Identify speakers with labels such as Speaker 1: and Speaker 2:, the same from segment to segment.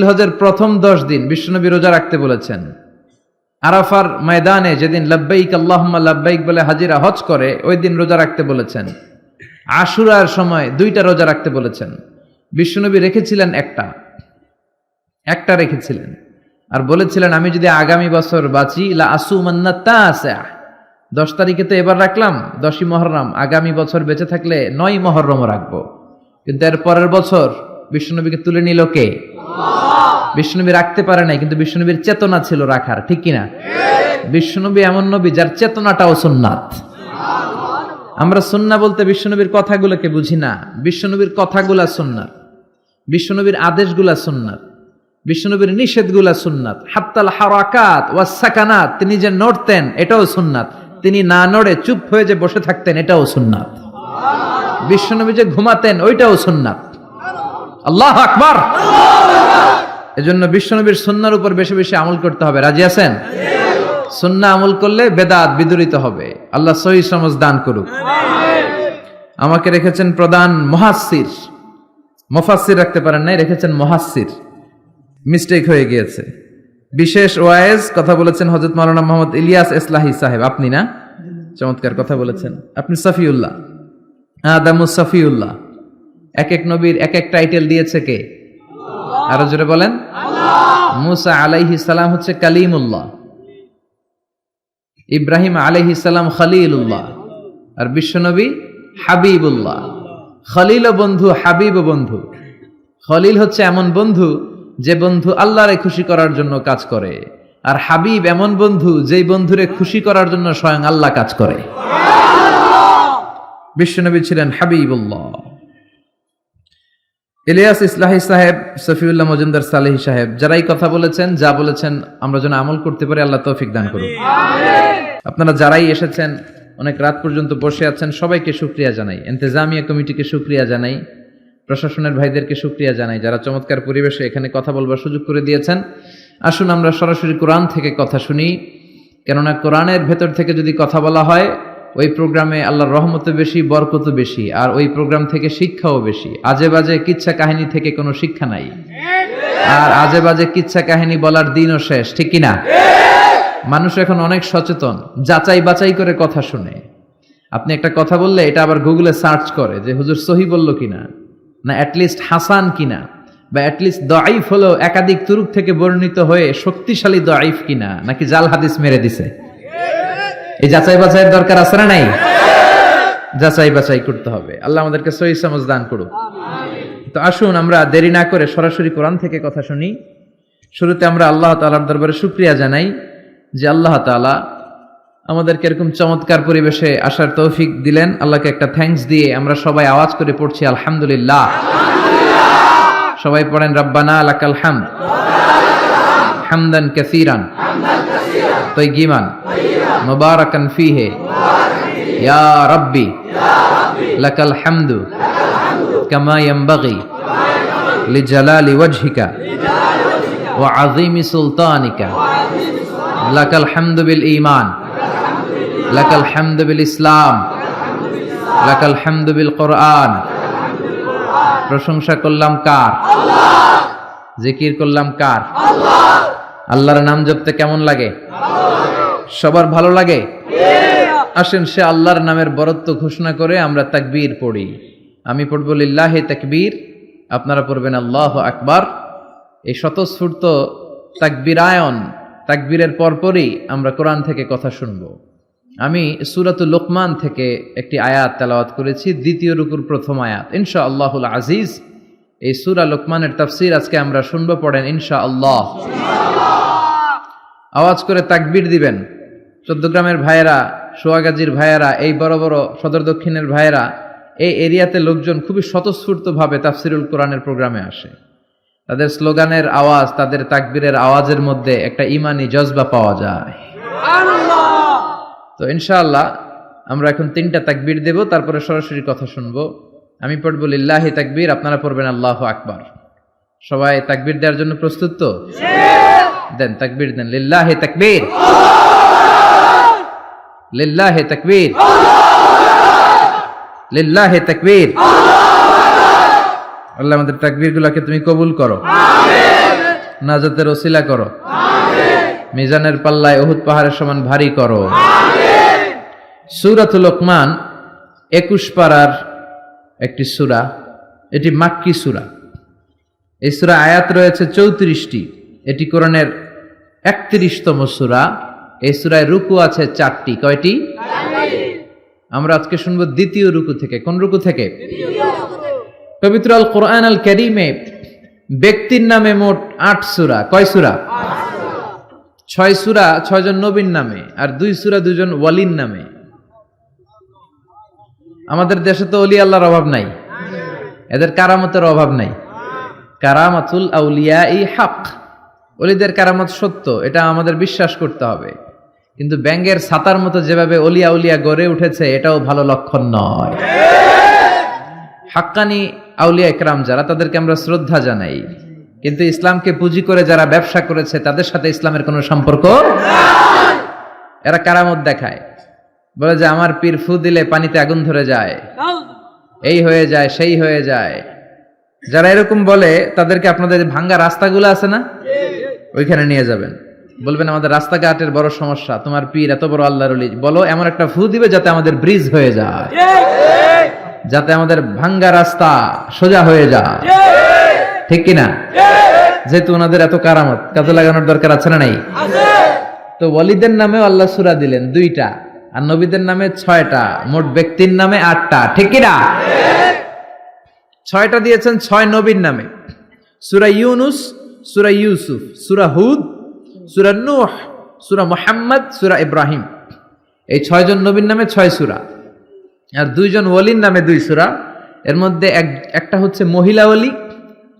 Speaker 1: হজের প্রথম 10 দিন বিশ্বনবী রোজা রাখতে বলেছেন। আরাফার ময়দানে যেদিন লাব্বাইক আল্লাহুম্মা লাব্বাইক বলে হাজিরা হজ করে ওই দিন রোজা রাখতে বলেছেন। আশুরার সময় 2টা রোজা রাখতে বলেছেন। বিশ্বনবী রেখেছিলেন একটা রেখেছিলেন আর বলেছিলেন আমি যদি আগামী বছর বাঁচি লা আসুমান্না তাসা, 10 তারিখে তো এবার রাখলাম 10ই মুহররম, আগামী বছর বেঁচে থাকলে 9ই মুহররমও রাখবো। কিন্তু এর পরের বছর বিশ্বনবীকে তুলে নিল কে? বিশ্বনবী রাখতে পারে নাই, কিন্তু বিশ্বনবীর চেতনা ছিল রাখার, ঠিক কিনা? বিশ্বনবী এমন নবী যার চেতনাটাও সুন্নাত। আমরা সুন্নাহ বলতে বিশ্বনবীর কথাগুলোকে বুঝি না, বিশ্বনবীর কথাগুলা সুন্নাত, বিশ্বনবীর আদেশগুলা সুন্নাত, বিশ্বনবীর নিষেধগুলা সুন্নাত। হাত্তাল হারাকাত ওয়াস সাকানাত, তিনি যে নড়তেন এটাও সুন্নাত, তিনি না নড়ে চুপ হয়ে যে বসে থাকতেন এটাও সুন্নাত। বিশ্বনবী যে ঘুমাতেন ওইটাও সুন্নাত। আল্লাহু আকবার। এজন্য বিশ্বনবীর সুন্নাহর উপর বেশি বেশি আমল করতে হবে। রাজি আছেন? সুন্নাহ আমল করলে বেদাত বিদুরিত হবে। আল্লাহ সহি সমঝ দান করুক। আমাকে রেখেছেন প্রধান মুহাসসির, মুফাসসির রাখতে পারেন নাই, রেখেছেন মুহাসসির, মিস্টেক হয়ে গিয়েছে। বিশেষ ওয়াইজ কথা বলেছেন হযরত মাওলানা মোহাম্মদ ইলিয়াস ইসলাহি সাহেব। আপনি না? চমৎকার কথা বলেছেন। আপনি সফিউল্লাহ, আদামুস সফিউল্লাহ। এক এক নবীর এক এক টাইটেল দিয়েছে কে? আরো জোরে বলেন। মুসা আলাইহিস সালাম হচ্ছে কালিমুল্লাহ, ইব্রাহিম আলাইহিস সালাম খলিলুল্লাহ, আর বিশ্বনবী হাবিবুল্লাহ। খলিল বন্ধু, হাবিব বন্ধু। খলিল হচ্ছে এমন বন্ধু যে বন্ধু আল্লাহরে খুশি করার জন্য কাজ করে, আর হাবিব এমন বন্ধু যেই বন্ধুরে খুশি করার জন্য স্বয়ং আল্লাহ কাজ করে। বিশ্বনবী ছিলেন হাবিবুল্লাহ। ইলিয়াস ইসলাহি সাহেব, সফিউল্লাহ মজুমদার সালেহী সাহেব, যারাই কথা বলেছেন, যা বলেছেন আমরা যেন আমল করতে পারি, আল্লাহ তৌফিক দান করুন। আপনারা যারাই এসেছেন, অনেক রাত পর্যন্ত বসে আছেন, সবাইকে শুকরিয়া জানাই। ইন্তেজামিয়া কমিটিকে শুকরিয়া জানাই, প্রশাসনের ভাইদেরকে শুকরিয়া জানাই, যারা চমৎকার পরিবেশে এখানে কথা বলবার সুযোগ করে দিয়েছেন। আসুন আমরা সরাসরি কোরআন থেকে কথা শুনি, কেননা কোরআনের ভেতর থেকে যদি কথা বলা হয় ওই প্রোগ্রামে আল্লাহর রহমত বেশি, বরকত বেশি, আর ওই প্রোগ্রাম থেকে শিক্ষাও বেশি। আজে বাজে কিচ্ছা কাহিনী থেকে কোনো শিক্ষা নাই, আর আজে বাজে কিচ্ছা কাহিনী বলার দিনও শেষ, ঠিক কিনা? মানুষ এখন অনেক সচেতন, যাচাই বাছাই করে কথা শুনে। আপনি একটা কথা বললে এটা আবার গুগলে সার্চ করে যে হুজুর সহি বলল কিনা, না অ্যাটলিস্ট হাসান কিনা, বা অ্যাটলিস্ট দাঈফ হলো একাধিক তুরুক থেকে বর্ণিত হয়ে শক্তিশালী দাঈফ কিনা, নাকি জাল হাদিস মেরে দিছে। এই যাচাই বাছাইয়ের দরকার আছে না নাই? যাচাই বাছাই করতে হবে। আল্লাহ আমাদেরকে সহি সমঝ দান করুক। তো আসুন আমরা দেরি না করে সরাসরি কোরআন থেকে কথা শুনি। শুরুতে আমরা আল্লাহ তাআলার দরবারে শুকরিয়া জানাই যে আল্লাহ তাআলা আমাদেরকে এরকম চমৎকার পরিবেশে আসার তৌফিক দিলেন। আল্লাহকে একটা থ্যাঙ্কস দিয়ে আমরা সবাই আওয়াজ করে পড়ছি আলহামদুলিল্লাহ। সবাই পড়েন রব্বানা লাকাল হামদ হামদান কাসীরান তাইয়িবান মুবারাকান ফীহি ইয়া রাব্বি লাকাল হামদু কামা ইয়ানবাগি লিজালালি ওয়াজহিকা ওয়া আযীমি সুলতানিকা লাকাল হামদু বিল ঈমান লাকাল হামদু বিল ইসলাম লাকাল হামদু বিল কোরআন। প্রশংসা করলাম কার? আল্লাহ। জিকির করলাম কার? আল্লাহ। আল্লাহর নাম জপতে কেমন লাগে? সবার ভালো লাগে? আসেন সে আল্লাহর নামের বরত্ব ঘোষণা করে আমরা তাকবীর পড়ি। আমি পড়ব লিল্লাহি তাকবীর, আপনারা পড়বেন আল্লাহু আকবার। এই স্বতঃস্ফূর্ত তাকবীরায়ন, তাকবীরের পরপরই আমরা কোরআন থেকে কথা শুনব। আমি সূরাতুল লুকমান থেকে একটি আয়াত তেলাওয়াত করেছি, দ্বিতীয় রুকুর প্রথম আয়াত। ইনশাআল্লাহুল আজিজ এই সূরা লুকমানের তাফসীর আজকে আমরা শুনব। পড়েন ইনশাআল্লাহ। আওয়াজ করে তাকবীর দিবেন। চৌদ্দগ্রামের ভাইয়েরা, সোয়াগাজীর ভাইয়েরা, এই বড় বড় সদর দক্ষিণের ভাইয়েরা, এই এরিয়াতে লোকজন খুবই স্বতঃস্ফূর্তভাবে তাফসীরুল কোরআনের প্রোগ্রামে আসে। তাদের স্লোগানের আওয়াজ, তাদের তাকবীরের আওয়াজের মধ্যে একটা ঈমানি জজবা পাওয়া যায়। তো ইনশাআল্লাহ আমরা এখন 3টা তাকবীর দেব, তারপরে সরাসরি কথা শুনবো। আমি পড়ব লিল্লাহি তাকবীর, আপনারা পড়বেন আল্লাহু আকবার। সবাই তাকবীর দেওয়ার জন্য প্রস্তুত তো? দেন তাকবীর দেন। লিল্লাহি তাকবীর, লিল্লাহি তাকবীর, লিল্লাহি তাকবীর। আল্লাহ আমাদের তাকবীরগুলোকে তুমি কবুল করো। আমিন। নাজাতের ওসিলা করো, মিজানের পাল্লায় উহুদ পাহাড়ের সমান ভারী করো। সূরাতুল লোকমান 21 পারার একটি সূরা, এটি মাক্কি সূরা। এই সূরা আয়াত রয়েছে 34টি। এটি কোরআনের 31তম সূরা। এই সূরায় রুকু আছে 4টি। কয়টি? আমরা আজকে শুনবো দ্বিতীয় রুকু থেকে। কোন রুকু থেকে? পবিত্র আল কোরআন আল কারীমে ব্যক্তির নামে মোট 8 সূরা। কয় সূরা? 6 সূরা 6 জন নবীর নামে, আর 2 সূরা 2 জন ওয়ালির নামে। আমাদের দেশে তো ওলি আল্লাহর অভাব নাই, এদের কারামতের অভাব নাই। কারামাতুল আউলিয়াই হক, ওলিদের কারামত সত্য, এটা আমাদের বিশ্বাস করতে হবে। কিন্তু ব্যাঙের ছাতার মতো যেভাবে অলিয়া উলিয়া গড়ে উঠেছে, এটাও ভালো লক্ষণ নয়। হাক্কানি আউলিয়া একরাম যারা, তাদেরকে আমরা শ্রদ্ধা জানাই, কিন্তু ইসলামকে পুঁজি করে যারা ব্যবসা করেছে তাদের সাথে ইসলামের কোনো সম্পর্ক। এরা কারামত দেখায়, বলে যে আমার পীর ফু দিলে পানিতে আগুন ধরে যায়, এই হয়ে যায়, সেই হয়ে যায়। যারা এরকম বলে তাদেরকে আপনাদের ভাঙ্গা রাস্তাগুলো আছে না, ওইখানে নিয়ে যাবেন, বলবেন আমাদের রাস্তাঘাটের বড় সমস্যা, তোমার পীর এত বড় আল্লাহর ওলি, বলো এমন একটা ফু দিবে যাতে আমাদের ব্রিজ হয়ে যায়, যাতে আমাদের ভাঙ্গা রাস্তা সোজা হয়ে যায়। ঠিক কিনা? যেহেতু ওনাদের এত কারামত, কাজে লাগানোর দরকার আছে না নাই? তো ওয়ালিদের নামে আল্লাহ সূরা দিলেন 2টা, আর নবীদের নামে 6টা, মোট ব্যক্তির নামে 8টা। ঠিক কিনা? 6টা দিয়েছেন 6 নবীর নামে। সূরা ইউনুস, সূরা ইউসুফ, সূরা হুদ, সূরা নূহ, সূরা মুহাম্মদ, সূরা ইব্রাহিম। এই 6 জন নবীর নামে 6 সূরা, আর 2 জন ওয়ালির নামে 2 সূরা। এর মধ্যে একটা হচ্ছে মহিলা ওয়ালি,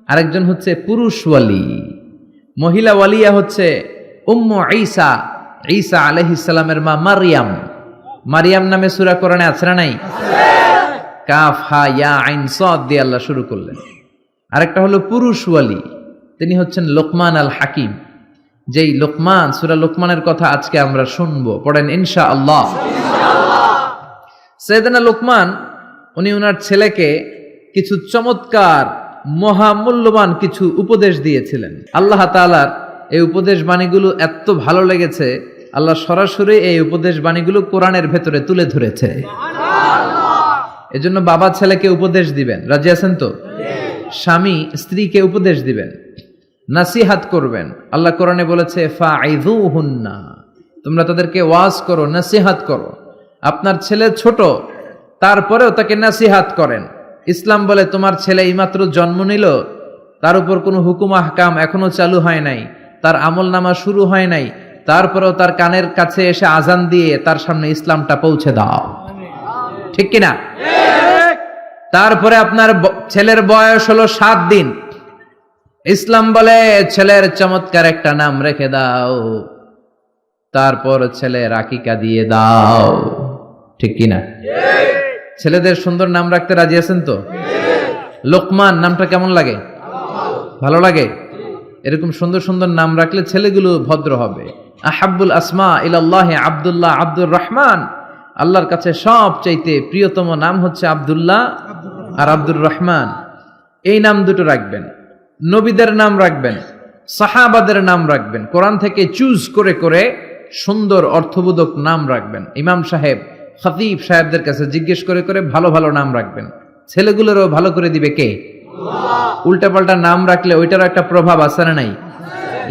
Speaker 1: আরেকজন হচ্ছে পুরুষ ওয়ালি। মহিলা ওয়ালিয়া হচ্ছে উম্মু ঈসা, ঈসা আলাইহিস সালামের মা মারইয়াম। মারইয়াম নামে সূরা কোরআনে আছে না নাই? কাফ হা ইয়া আইন সাদ দিয়ে আল্লাহ শুরু করলেন। আরেকটা হলো পুরুষ ওয়ালি, তিনি হচ্ছেন লোকমান আল হাকিম। যেই লোকমান, সূরা লোকমানের কথা আজকে আমরা শুনবো, পড়েন ইনশাআল্লাহ। সাইয়েদনা লোকমান উনি ওনার ছেলেকে কিছু চমৎকার মহামূল্যবান কিছু উপদেশ দিয়েছিলেন। আল্লাহ তাআলার এই উপদেশ বাণীগুলো এত ভালো লেগেছে, আল্লাহ সরাসরি এই উপদেশ বাণীগুলো কোরআনের ভেতরে তুলে ধরেছে। এজন্য বাবা ছেলেকে উপদেশ দিবেন, রাজি আছেন তো? স্বামী স্ত্রীকে উপদেশ দিবেন, নাসিহাত করবেন। আল্লাহ কোরআনে বলেছে ফাইযুহুন্না, তোমরা তাদেরকে ওয়াজ করো, নাসিহাত করো। আপনার ছেলে ছোট, তারপরেও তাকে নাসিহাত করেন। ইসলাম বলে তোমার ছেলে এইমাত্র জন্ম নিল, তার উপর কোনো হুকুম আহকাম এখনো চালু হয় নাই, তার আমল নামা শুরু হয় নাই, তারপরেও তার কানের কাছে এসে আজান দিয়ে তার সামনে ইসলামটা পৌঁছে দাও। ঠিক কিনা? তারপরে আপনার ছেলের বয়স হলো 7 দিন, ইসলাম বলে ছেলের চমৎকার একটা নাম রেখে দাও, তারপর ছেলের আকিকা দিয়ে দাও। ঠিক কিনা? ছেলেদের সুন্দর নাম রাখতে রাজি আছেন তো? লোকমান নামটা কেমন লাগে? ভালো লাগে? এরকম সুন্দর সুন্দর নাম রাখলে ছেলেগুলো ভদ্র হবে। আহাব্বুল আসমা ইলাল্লাহি আব্দুল্লাহ, আব্দুর রহমান। আল্লাহর কাছে সবচাইতে প্রিয়তম নাম হচ্ছে আব্দুল্লাহ আর আব্দুর রহমান। এই নাম দুটো রাখবেন। নবীদের নাম রাখবেন, সাহাবাদের নাম রাখবেন। কোরআন থেকে চুজ করে করে সুন্দর অর্থবোধক নাম রাখবেন। ইমাম সাহেব, খতিব সাহেবদের কাছে জিজ্ঞেস করে করে ভালো ভালো নাম রাখবেন। ছেলেগুলোরও ভালো করে দিবে কে? উল্টাপাল্টা নাম রাখলে ওইটারও একটা প্রভাব আছে না নাই?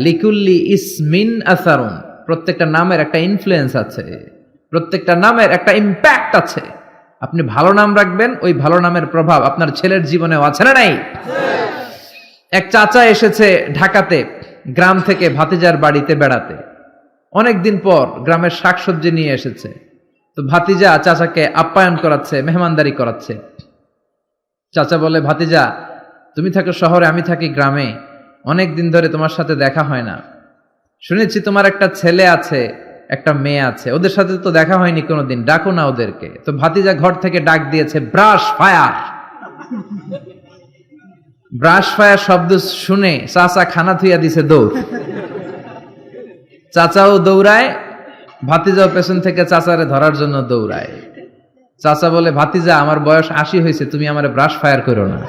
Speaker 1: লিকুল্লি ইসমিন আসারুন, প্রত্যেকটা নামের একটা ইনফ্লুয়েন্স আছে, প্রত্যেকটা নামের একটা ইম্প্যাক্ট আছে। আপনি ভালো নাম রাখবেন, ওই ভালো নামের প্রভাব আপনার ছেলের জীবনেও আছে না নাই? এক চাচা এসেছে ঢাকাতে গ্রাম থেকে ভাতিজার বাড়িতে বেড়াতে। অনেকদিন পর গ্রামের শাকসবজি নিয়ে এসেছে। তো ভাতিজা চাচাকে আপ্যায়ন করাচ্ছে, মেহমানদারি করাচ্ছে। চাচা বলে, ভাতিজা তুমি থাকো শহরে, আমি থাকি গ্রামে, অনেক দিন ধরে তোমার সাথে দেখা হয় না। শুনেছি তোমার একটা ছেলে আছে, একটা মেয়ে আছে, ওদের সাথে তো দেখা হয়নি কোনোদিন, ডাকো না ওদেরকে। তো ভাতিজা ঘর থেকে ডাক দিয়েছে, ব্রাশ ফায়ার। ব্রাশ ফায়ার শব্দ শুনে চাচা খানা থুইয়া দিছে দৌড়। চাচাও দৌড়ায়, ভাতিজাও পেছন থেকে চাচারে ধরার জন্য দৌড়ায়। চাচা বলে, ভাতিজা আমার বয়স 80 হয়েছে, তুমি আমারে ব্রাশ ফায়ার করো না।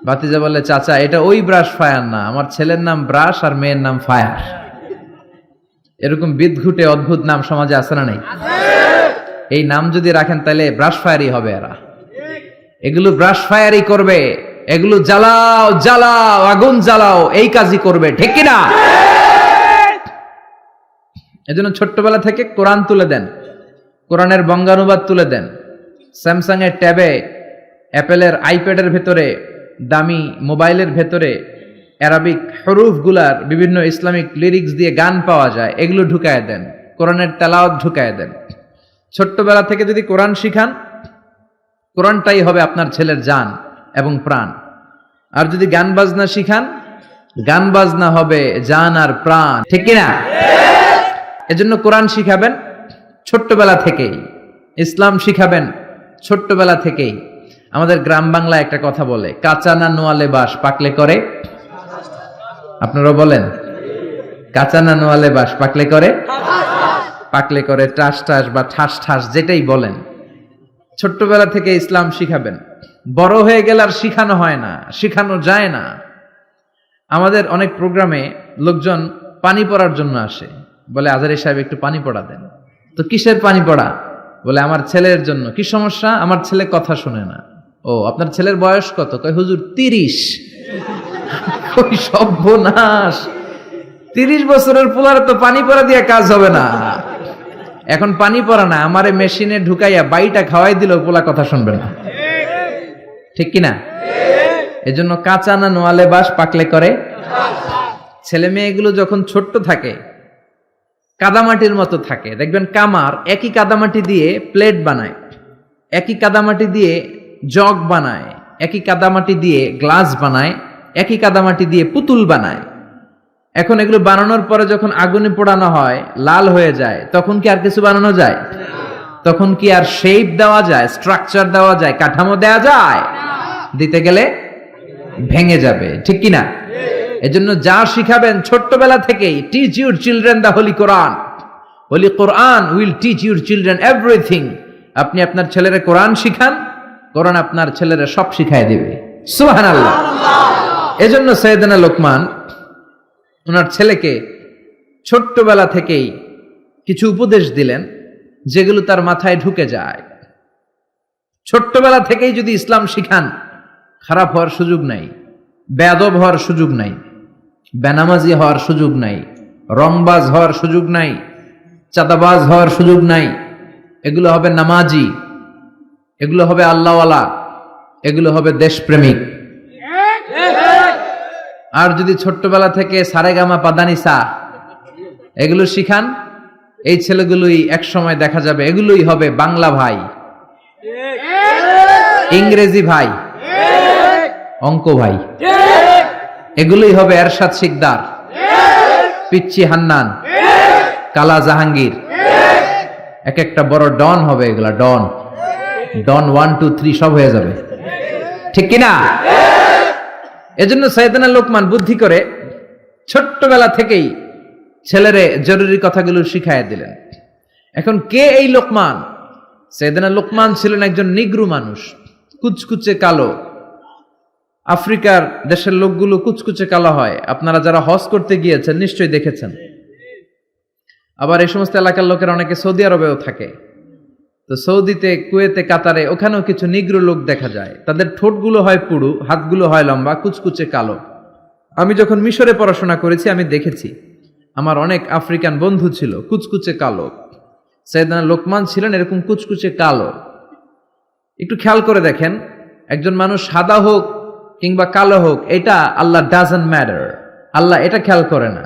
Speaker 1: ভাতিজা বলে, চাচা এটা ওই ব্রাশ ফায়ার না, আমার ছেলের নাম ব্রাশ আর মেয়ের নাম ফায়ার। এরকম বিদঘুটে অদ্ভুত নাম সমাজে আছে না নাই? এই নাম যদি রাখেন তাহলে ব্রাশ ফায়ারই হবে এরা। এগুলো ব্রাশ ফায়ারই করবে, এগুলো জ্বালাও জ্বালাও আগুন জ্বালাও এই কাজই করবে, ঠিক কিনা? এজন্য ছোট্টবেলা থেকে কোরআন তুলে দেন, কোরআনের বঙ্গানুবাদ তুলে দেন। স্যামসাং এর ট্যাবে, অ্যাপেলের আইপ্যাডের ভেতরে, দামি মোবাইলের ভেতরে অ্যারাবিক হরুফ গুলার বিভিন্ন ইসলামিক লিরিক্স দিয়ে গান পাওয়া যায়, এগুলো ঢুকায় দেন, কোরআনের তেলাওয়াত ঢুকায় দেন। ছোট্টবেলা থেকে যদি কোরআন শিখান, কোরআনটাই হবে আপনার ছেলের জান এবং প্রাণ। আর যদি গান বাজনা শিখান, গান বাজনা হবে জান আর প্রাণ, ঠিক কিনা? এজন্য কোরআন শিখাবেন ছোট্টবেলা থেকেই, ইসলাম শিখাবেন ছোট্টবেলা থেকেই। আমাদের গ্রাম বাংলায় একটা কথা বলে, কাঁচা না নোয়ালে বাস পাকলে করে। আপনারা বলেন, কাঁচা না নোয়ালে বাস পাকলে করে? পাকলে করে টাস টাস বা ঠাস ঠাস, যেটাই বলেন। ছোট্টবেলা থেকে ইসলাম শিখাবেন। বড় হয়ে গেলে আর শিখানো হয় না, শিখানো যায় না। আমাদের অনেক প্রোগ্রামে লোকজন পানি পড়ার জন্য আসে, বলে আজহারী সাহেব একটু পানি পড়া দেন। তো কিসের পানি পড়া? বলে আমার ছেলের জন্য। কি সমস্যা? আমার ছেলে কথা শোনে না। ও, আপনার ছেলের বয়স কত? কয় হুজুর 30। ওই সর্বনাশ, 30 বছরের পোলার তো পানি পড়া দিয়ে কাজ হবে না। এখন পানি পড়া না, আমারে মেশিনে ঢুকাইয়া বাইটা খাওয়াই দিলেও পোলা কথা শুনবে না, ঠিক কিনা? এজন্য কাঁচা না নোয়ালে বাস পাকলে করে। ছেলে মেয়েগুলো যখন ছোট্ট থাকে, কাদামাটির মতো থাকে, দেখবেন কামার একই কাদামাটি দিয়ে প্লেট বানায়, একই কাদামাটি দিয়ে জগ বানায়, একই কাদামাটি দিয়ে গ্লাস বানায়, একই কাদামাটি দিয়ে পুতুল বানায়। এখন এগুলো বানানোর পরে যখন আগুনে পোড়ানো হয়, লাল হয়ে যায়, তখন কি আর কিছু বানানো যায়? তখন কি আর শেপ দেওয়া যায়, স্ট্রাকচার দেওয়া যায়, কাঠামো দেওয়া যায়? দিতে গেলে ভেঙে যাবে, ঠিক কিনা? এজন্য যা শিখাবেন ছোট্টবেলা থেকেই, teach your children the holy Quran. Holy Quran will teach your children everything. আপনি আপনার ছেলেরে কোরআন শিখান, কোরআন আপনার ছেলেরে সব শিখাই দিবে। সুবহানাল্লাহ। এজন্য সাইয়েদনা লোকমান ওনার ছেলেকে ছোট্টবেলা থেকেই কিছু উপদেশ দিলেন, যেগুলো তার মাথায় ঢুকে যায়। ছোট্টবেলা থেকেই যদি ইসলাম শিখান, খারাপ হওয়ার সুযোগ নাই, বেয়াদব হওয়ার সুযোগ নাই, বেনামাজি হওয়ার সুযোগ নাই, রংবাজ হওয়ার সুযোগ নাই, চাঁদাবাজ হওয়ার সুযোগ নাই। এগুলো হবে নামাজি, এগুলো হবে আল্লাহওয়ালা, এগুলো হবে দেশপ্রেমিক। আর যদি ছোট্টবেলা থেকে সারেগামা পাদানিসা এগুলো শিখান, এই ছেলেগুলোই এক সময় দেখা যাবে এগুলোই হবে বাংলা ভাই, ইংরেজি ভাই, অঙ্ক ভাই, এগুলোই হবে এরশাদ শিকদার, পিচ্চি হান্নান, কালা জাহাঙ্গীর। এক একটা বড় ডন হবে, এগুলা ডন, ডন 1 2 3 সব হয়ে যাবে, ঠিক কিনা? এজন্য সাইয়েদনা লোকমান বুদ্ধি করে ছোট্টবেলা থেকেই ছেলেরে জরুরি কথাগুলো শিখাইয়া দিলেন। এখন কে এই লোকমান? সাইয়েদনা লোকমান ছিলেন একজন নিগ্রু মানুষ, কুচকুচে কালো। আফ্রিকার দেশের লোকগুলো কুচকুচে কালো হয়, আপনারা যারা হজ করতে গিয়েছেন নিশ্চয়ই দেখেছেন। আবার এই সমস্ত এলাকার লোকেরা অনেকে সৌদি আরবেও থাকে, তো সৌদিতে, কুয়েতে, কাতারে ওখানেও কিছু নিগ্রো লোক দেখা যায়। তাদের ঠোঁটগুলো হয় পুরু, হাতগুলো হয় লম্বা, কুচকুচে কালো। আমি যখন মিশরে পড়াশোনা করেছি আমি দেখেছি, আমার অনেক আফ্রিকান বন্ধু ছিল কুচকুচে কালো। সাইয়েদনা লোকমান ছিলেন এরকম কুচকুচে কালো। একটু খেয়াল করে দেখেন, একজন মানুষ সাদা হোক কিংবা কালো হোক, এটা আল্লাহ ডাজন্ট ম্যাটার, আল্লাহ এটা খেয়াল করে না।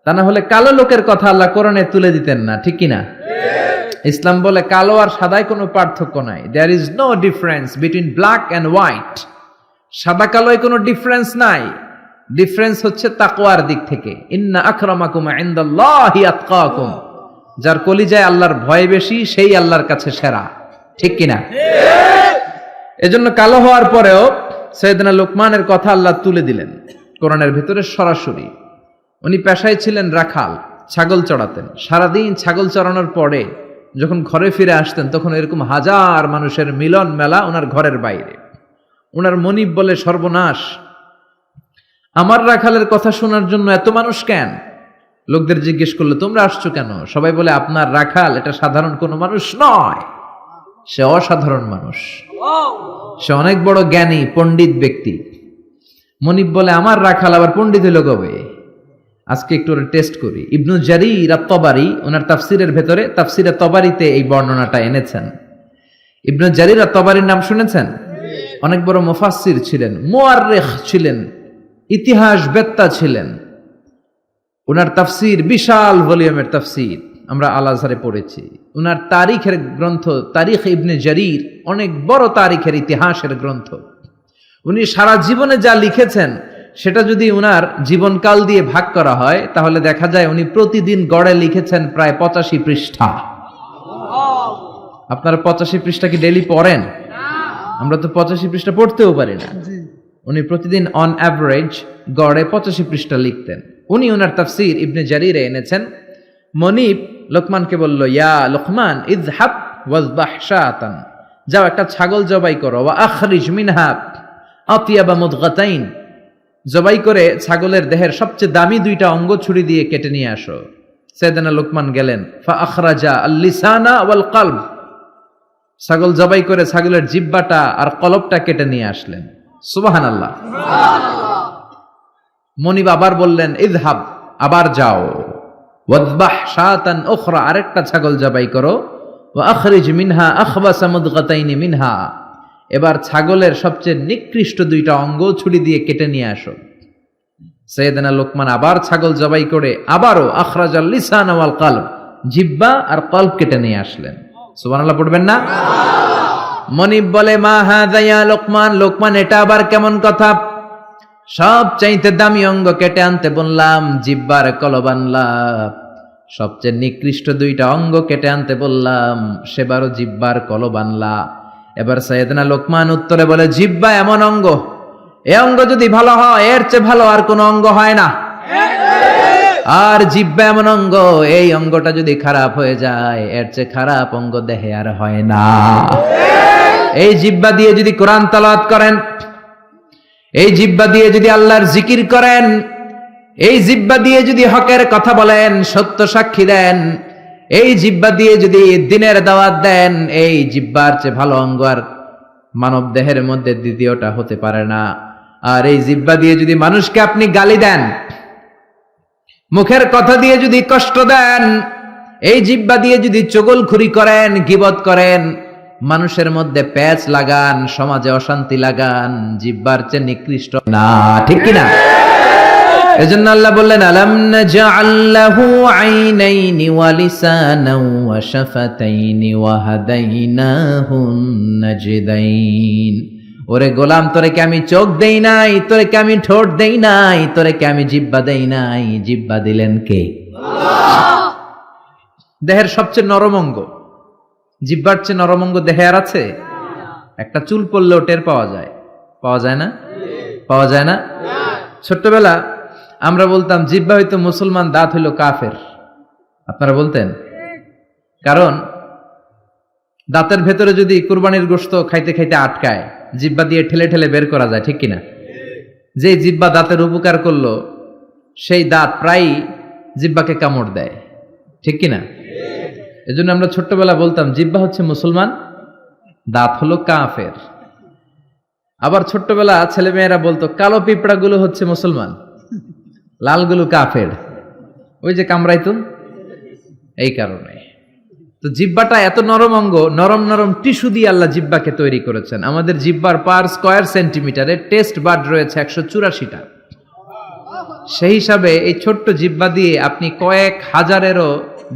Speaker 1: তা না হলে কালো লোকের কথা আল্লাহ কোরআনে তুলে দিতেন না, ঠিক কিনা? ইসলাম বলে কালো আর সাদায় কোনো পার্থক্য নাই। There is no difference between black and white. সাদা কালোয় কোনো ডিফারেন্স নাই, ডিফারেন্স হচ্ছে তাকওয়ার দিক থেকে। ইন্না আকরামাকুম ইনদাল্লাহি আতকাকুম। যার কলিজায় আল্লাহর ভয় বেশি, সেই আল্লাহর কাছে সেরা, ঠিক কিনা? এজন্য কালো হওয়ার পরেও সাইয়েদনা লোকমানের কথা আল্লাহ তুলে দিলেন কোরআনের ভিতরে সরাসরি। উনি পেশায় ছিলেন রাখাল, ছাগল চড়াতেন। সারাদিন ছাগল চড়ানোর পরে যখন ঘরে ফিরে আসতেন, তখন এরকম হাজার মানুষের মিলন মেলা ওনার ঘরের বাইরে। ওনার মনিব বলে সর্বনাশ, আমার রাখালের কথা শোনার জন্য এত মানুষ কেন? লোকদের জিজ্ঞেস করলো তোমরা আসছো কেন? সবাই বলে আপনার রাখাল এটা সাধারণ কোনো মানুষ নয়, সে অসাধারণ মানুষ, সে অনেক বড় জ্ঞানী পণ্ডিত ব্যক্তি। মনিব বলে আমার রাখাল আবার পণ্ডিত হইল কবে? আজকে একটু টেস্ট করি। ইবনু জারির আত-তাবারি ওনার তাফসিরের ভেতরে, তাফসিরে তাবারিতে এই বর্ণনাটা এনেছেন। ইবনু জারির আত-তাবারির নাম শুনেছেন? অনেক বড় মুফাসসির ছিলেন, মুআররিখ ছিলেন, ইতিহাস বেত্তা ছিলেন। ওনার তাফসির বিশাল ভলিউমের তাফসির, আমরা আল আজহারে পড়েছি। ওনার তারিখের গ্রন্থ তারিখ ইবনে জারির অনেক বড় তারিখের ইতিহাসের গ্রন্থ। উনি সারা জীবনে যা লিখেছেন সেটা যদি উনার জীবনকাল দিয়ে ভাগ করা হয় তাহলে দেখা যায় উনি প্রতিদিন গড়ে লিখেছেন প্রায় 85 পৃষ্ঠা। আপনারা 85 পৃষ্ঠা কি ডেইলি পড়েন? আমরা তো 85 পৃষ্ঠা পড়তেও পারি না। উনি প্রতিদিন অন অ্যাভারেজ গড়ে 85 পৃষ্ঠা লিখতেন। উনি ওনার তাফসির ইবনে জারিরে এনেছেন। মনিব লোকমানকে বলল, ইয়া লোকমান ইযহাব ওয়াযবাহ শাতান, যাও একটা ছাগল জবাই করো, ওয়া আখরিজ মিনহা আতিয়াবা মুদগাতাইন, জবাই করে ছাগলের দেহের সবচেয়ে দামি দুইটা অঙ্গ ছুরি দিয়ে কেটে নিয়ে আসো। সাইয়েদনা লোকমান গেলেন, ফা আখরাজা আল-লিসানা ওয়াল কলব, ছাগল জবাই করে ছাগলের জিহ্বাটা আর কলবটা কেটে নিয়ে আসলেন। সুবহানাল্লাহ। মনিব আবার বললেন, ইযহাব, আবার যাও, ওয়াযবাহ শাতান উখরা, আরেকটা ছাগল জবাই করো, ওয়া আখরিজ মিনহা আখবাসা মুদগাতাইনি মিনহা, এবার ছাগলের সবচেয়ে নিকৃষ্ট দুইটা অঙ্গ ছুরি দিয়ে কেটে নিয়ে আসো। সাইয়েদনা লোকমান আবার ছাগল জবাই করে আবারও আখরাজাল লিসান ওয়াল কলব, জিহ্বা আর কলব কেটে নিয়ে আসলেন। সুবহানাল্লাহ পড়বেন না? মনিব বলে, মা হাযা ইয়া লোকমান, লোকমান এটা আবার কেমন কথা? সব চাইতে দামি অঙ্গ কেটে আনতে বললাম, জিহ্বার কলব আনলাম, সবচেয়ে নিকৃষ্ট দুইটা অঙ্গ কেটে আনতে বললাম, সেবারও জিহ্বার কলব আনলা। এবার সাইয়েদনা লোকমান উত্তরে বলে, জিহ্বা এমন অঙ্গ, এ অঙ্গ যদি ভালো হয় এর চেয়ে ভালো আর কোনো অঙ্গ হয় না। আর জিহ্বা এমন অঙ্গ, এই অঙ্গটা যদি খারাপ হয়ে যায় এর চেয়ে খারাপ অঙ্গ দেহে আর হয় না। এই জিহ্বা দিয়ে যদি কোরআন তেলাওয়াত করেন, এই জিহ্বা দিয়ে যদি আল্লাহর জিকির করেন, এই জিহ্বা দিয়ে যদি হকের কথা বলেন, সত্য সাক্ষী দেন, এই জিহ্বা দিয়ে যদি দ্বীনের দাওয়াত দেন, এই জিহ্বার চেয়ে ভালো অঙ্গ আর মানব দেহের মধ্যে দ্বিতীয়টা হতে পারে না। আর এই জিহ্বা দিয়ে যদি মানুষকে আপনি গালি দেন, মুখের কথা দিয়ে যদি কষ্ট দেন, এই জিহ্বা দিয়ে যদি চগলখুরি করেন, গীবত করেন, মানুষের মধ্যে প্যাচ লাগান, সমাজে অশান্তি লাগান, জিহ্বার চেয়ে নিকৃষ্ট না, ঠিক কিনা? এজন্য আল্লাহ বললেন, আলাম নাজআল লাহু আইনাইনি ওয়া লিসানাও ওয়া শাফাতাইনি ওয়া হাদাইনাহুন নাজদাইন। ওরে গোলাম, তোরে কি আমি চোখ দেই নাই? তোরে কি আমি ঠোঁট দেই নাই? তোরে কি আমি জিহ্বা দেই নাই? জিহ্বা দিলেন কে? আল্লাহ। দেহের সবচেয়ে নরম অঙ্গ, জিহ্বার চেয়ে নরম অঙ্গ দেহে আর আছে? একটা চুল পড়লেও টের পাওয়া যায়, পাওয়া যায় না? পাওয়া যায় না? ছোট্টবেলা আমরা বলতাম জিহ্বা হইতো মুসলমান, দাঁত হইল কাফের। আপনারা বলতেন? কারণ দাঁতের ভেতরে যদি কুরবানির গোশত খাইতে খাইতে আটকায়, জিহ্বা দিয়ে ঠেলে ঠেলে বের করা যায়, ঠিক কিনা? যে জিহ্বা দাঁতের উপকার করলো সেই দাঁত প্রায় জিহ্বাকে কামড় দেয়, ঠিক কিনা? এজন্য আমরা ছোট্টবেলা বলতাম জিহ্বা হচ্ছে মুসলমান, দাঁত হলো কাফের। আবার ছোট্টবেলা ছেলে মেয়েরা বলতো কালো পিঁপড়াগুলো হচ্ছে মুসলমান, লালগুলো কাফের, ওই যে কামড়াইতো। এই কারণে তো জিহ্বাটা এত নরম অঙ্গ, নরম নরম টিস্যু দিয়ে আল্লাহ জিহ্বাকে তৈরি করেছেন। আমাদের জিহ্বার পার স্কয়ার সেন্টিমিটারে টেস্ট বাড রয়েছে 184টা। সেই হিসাবে এই ছোট্ট জিহ্বা দিয়ে আপনি কয়েক হাজারেরও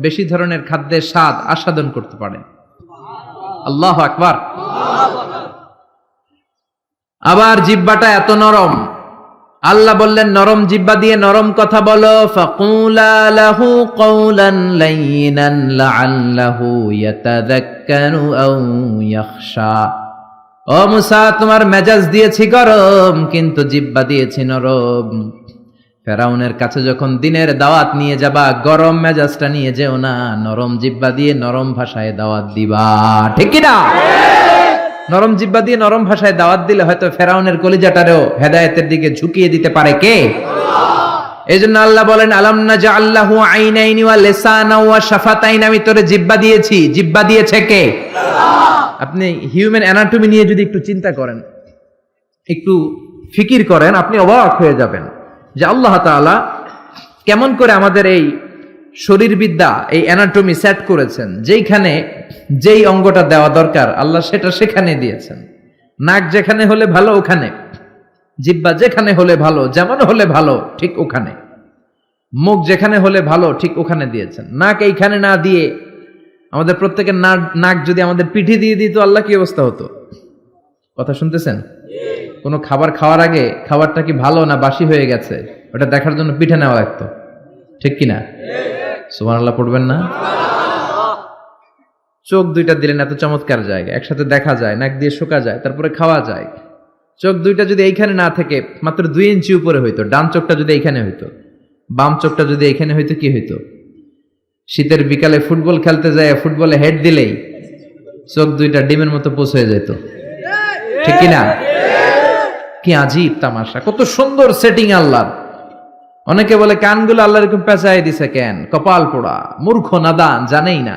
Speaker 1: বেশি ধরনের খাদ্যের স্বাদ আস্বাদন করতে পারেন। আল্লাহু আকবার। আবার জিহ্বাটা এত নরম, আল্লাহ বললেন নরম জিহ্বা দিয়ে নরম কথা বলো, ফাকুলা লাহু কওলান লাইনান লাআল্লাহু ইয়াতাযাক্কারু আও ইয়াখশা। ও মুসা, তোমার মেজাজ দিয়েছি গরম, কিন্তু জিহ্বা দিয়েছি নরম। ফেরাউনের কাছে যখন দ্বীনের দাওয়াত নিয়ে যাবা, গরম মেজাজটা নিয়ে যেও না, নরম জিহ্বা দিয়ে নরম ভাষায় দাওয়াত দিবা, ঠিক কি না? নরম জিহ্বা দিয়ে নরম ভাষায় দাওয়াত দিলে হয়তো ফেরাউনের কলিজাটারেও হেদায়েতের দিকে ঝুঁকিয়ে দিতে পারে কে? এই জন্য আল্লাহ বলেন আলাম নাজআল লাহু আইনাইনি ওয়া লিসানা ওয়া শাফাতাইন, আমি তোরে জিহ্বা দিয়েছি। জিহ্বা দিয়েছে কে? আপনি হিউম্যান অ্যানাটমি নিয়ে যদি একটু চিন্তা করেন, একটু ফিকির করেন, আপনি অবাক হয়ে যাবেন যে আল্লাহ তাআলা কেমন করে আমাদের এই শরীরবিদ্যা, এই অ্যানাটমি সেট করেছেন। যেইখানে যেই অঙ্গটা দেওয়া দরকার আল্লাহ সেটা সেখানে দিয়েছেন। নাক যেখানে হলে ভালো ওখানে, জিহ্বা যেখানে হলে ভালো, যেমন হলে ভালো ঠিক ওখানে, মুখ যেখানে হলে ভালো ঠিক ওখানে দিয়েছেন। নাক এইখানে না দিয়ে আমাদের প্রত্যেকের নাক যদি আমাদের পিঠে দিয়ে দিত আল্লাহ কি অবস্থা হতো? কথা শুনতেছেন? কোনো খাবার খাওয়ার আগে খাবারটা কি ভালো না বাসি হয়ে গেছে ওটা দেখার জন্য পিঠে নেওয়া লাগতো, ঠিক কিনা? সুবহানাল্লাহ পড়বেন না? চোখ দুইটা দিলেন এত চমৎকার জায়গা, একসাথে দেখা যায়, নাক দিয়ে শোকা যায়, তারপরে খাওয়া যায়। চোখ দুইটা যদি এইখানে না থেকে মাত্র 2 ইঞ্চি উপরে হইতো, ডান চোখটা যদি এইখানে হইতো, বাম চোখটা যদি এইখানে হইতো, কি হইতো? শীতের বিকালে ফুটবল খেলতে যায়, ফুটবলে হেড দিলেই চোখ দুইটা ডিমের মতো পোষ হয়ে যেত, ঠিক কিনা? কি আজীব তামাশা, কত সুন্দর সেটিং আল্লাহ। অনেকে বলে কানগুলো আল্লাহ এরকম পেঁচাই দিছে কেন? কপাল পোড়া, মূর্খ, নাদান, জানেই না।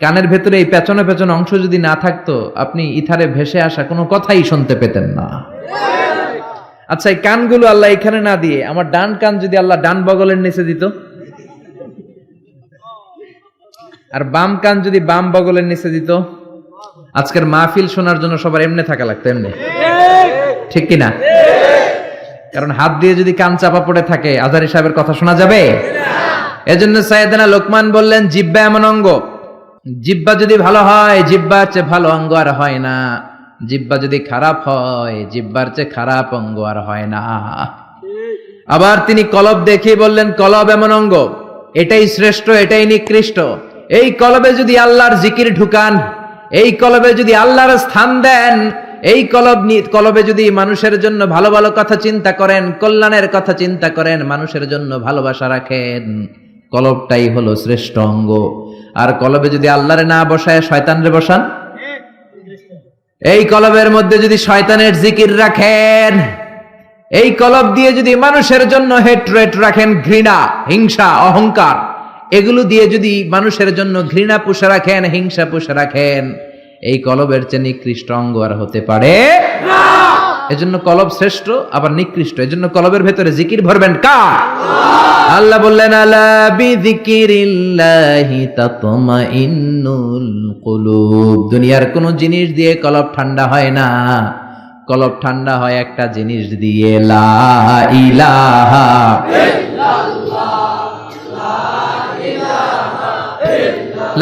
Speaker 1: কানের ভেতরে এই পেছনে পেছনে অংশ যদি না থাকতো আপনি ইথারে ভেসে আসা কোনো কথাই শুনতে পেতেন না। আচ্ছা, এই কানগুলো আল্লাহ এখানে না দিয়ে আমার ডান কান যদি আল্লাহ ডান বগলের নিচে দিত, আর বাম কান যদি বাম বগলের নিচে দিত, আজকের মাহফিল শোনার জন্য সবার এমনি থাকা লাগতো, এমনি, ঠিক কিনা? কারণ হাত দিয়ে যদি কান চাপা পড়ে থাকে আজহারী সাহেবের কথা শোনা যাবে? এজন্য সাইয়েদনা লোকমান বললেন জিহ্বা এমন অঙ্গ, জিহ্বা যদি ভালো হয়, জিহ্বার চেয়ে ভালো অঙ্গ আর হয় না। জিহ্বা যদি খারাপ হয়, জিহ্বার চেয়ে খারাপ অঙ্গ আর হয় না। আবার তিনি কলব দেখিয়ে বললেন কলব এমন অঙ্গ, এটাই শ্রেষ্ঠ, এটাই নিকৃষ্ট। এই কলবে যদি আল্লাহর জিকির ঢুকান, এই কলবে যদি আল্লাহর স্থান দেন, এই কলবে যদি মানুষের জন্য ভালো ভালো কথা চিন্তা করেন, কল্যাণের কথা চিন্তা করেন, মানুষের জন্য ভালোবাসা রাখেন, কলবটাই হলো শ্রেষ্ঠ অঙ্গ। আর কলবে যদি আল্লাহরে না বসায় শয়তানরে বসান, এই কলবের মধ্যে যদি শয়তানের জিকির রাখেন, এই কলব দিয়ে যদি মানুষের জন্য হেট্রেট রাখেন, ঘৃণা, হিংসা, অহংকার, এগুলো দিয়ে যদি মানুষের জন্য ঘৃণা পুষে রাখেন, হিংসা পুষে রাখেন, এই কলবের চেয়ে নিকৃষ্ট অঙ্গ আর হতে পারে না। এজন্য কলব শ্রেষ্ঠ আবার নিকৃষ্ট। এজন্য কলবের ভেতরে জিকির ভরবেন কার? আল্লাহ বললেন আলা বিযিকিরিল্লাহি তাতমাইন্নুল কুলুব। দুনিয়ার কোন জিনিস দিয়ে কলব ঠান্ডা হয় না, কলব ঠান্ডা হয় একটা জিনিস দিয়ে, লা ইলাহা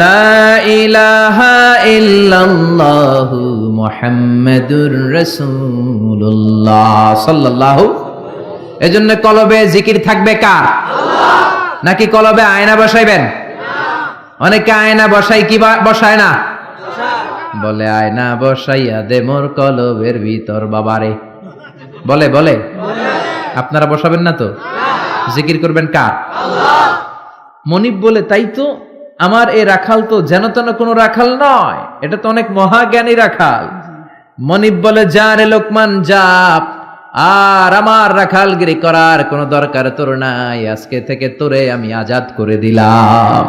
Speaker 1: লা ইলাহা ইল্লাল্লাহু মুহাম্মাদুর রাসূলুল্লাহ সাল্লাল্লাহু। এজন্য কলবে জিকির থাকবে কার? আল্লাহ। নাকি কলবে আয়না বসাইবেন? না। অনেকে আয়না বসাই, কি বসায় না? বলে আয়না বসাইয়া দে মোর কলবের ভিতর বাবারে, বলে বলে আপনারা বসাবেন না তো? জিকির করবেন কার? আল্লাহ। মনিব বলে তাই তো, আমার এই রাখাল তো যেন তেন কোনো রাখাল নয়, এটা তো অনেক মহাজ্ঞানী রাখাল। মনিব বলে যা রে লোকমান যা, আর আমার রাখালগিরি করার কোনো দরকার তোর নাই, আজকে থেকে তোরে আমি আজাদ করে দিলাম।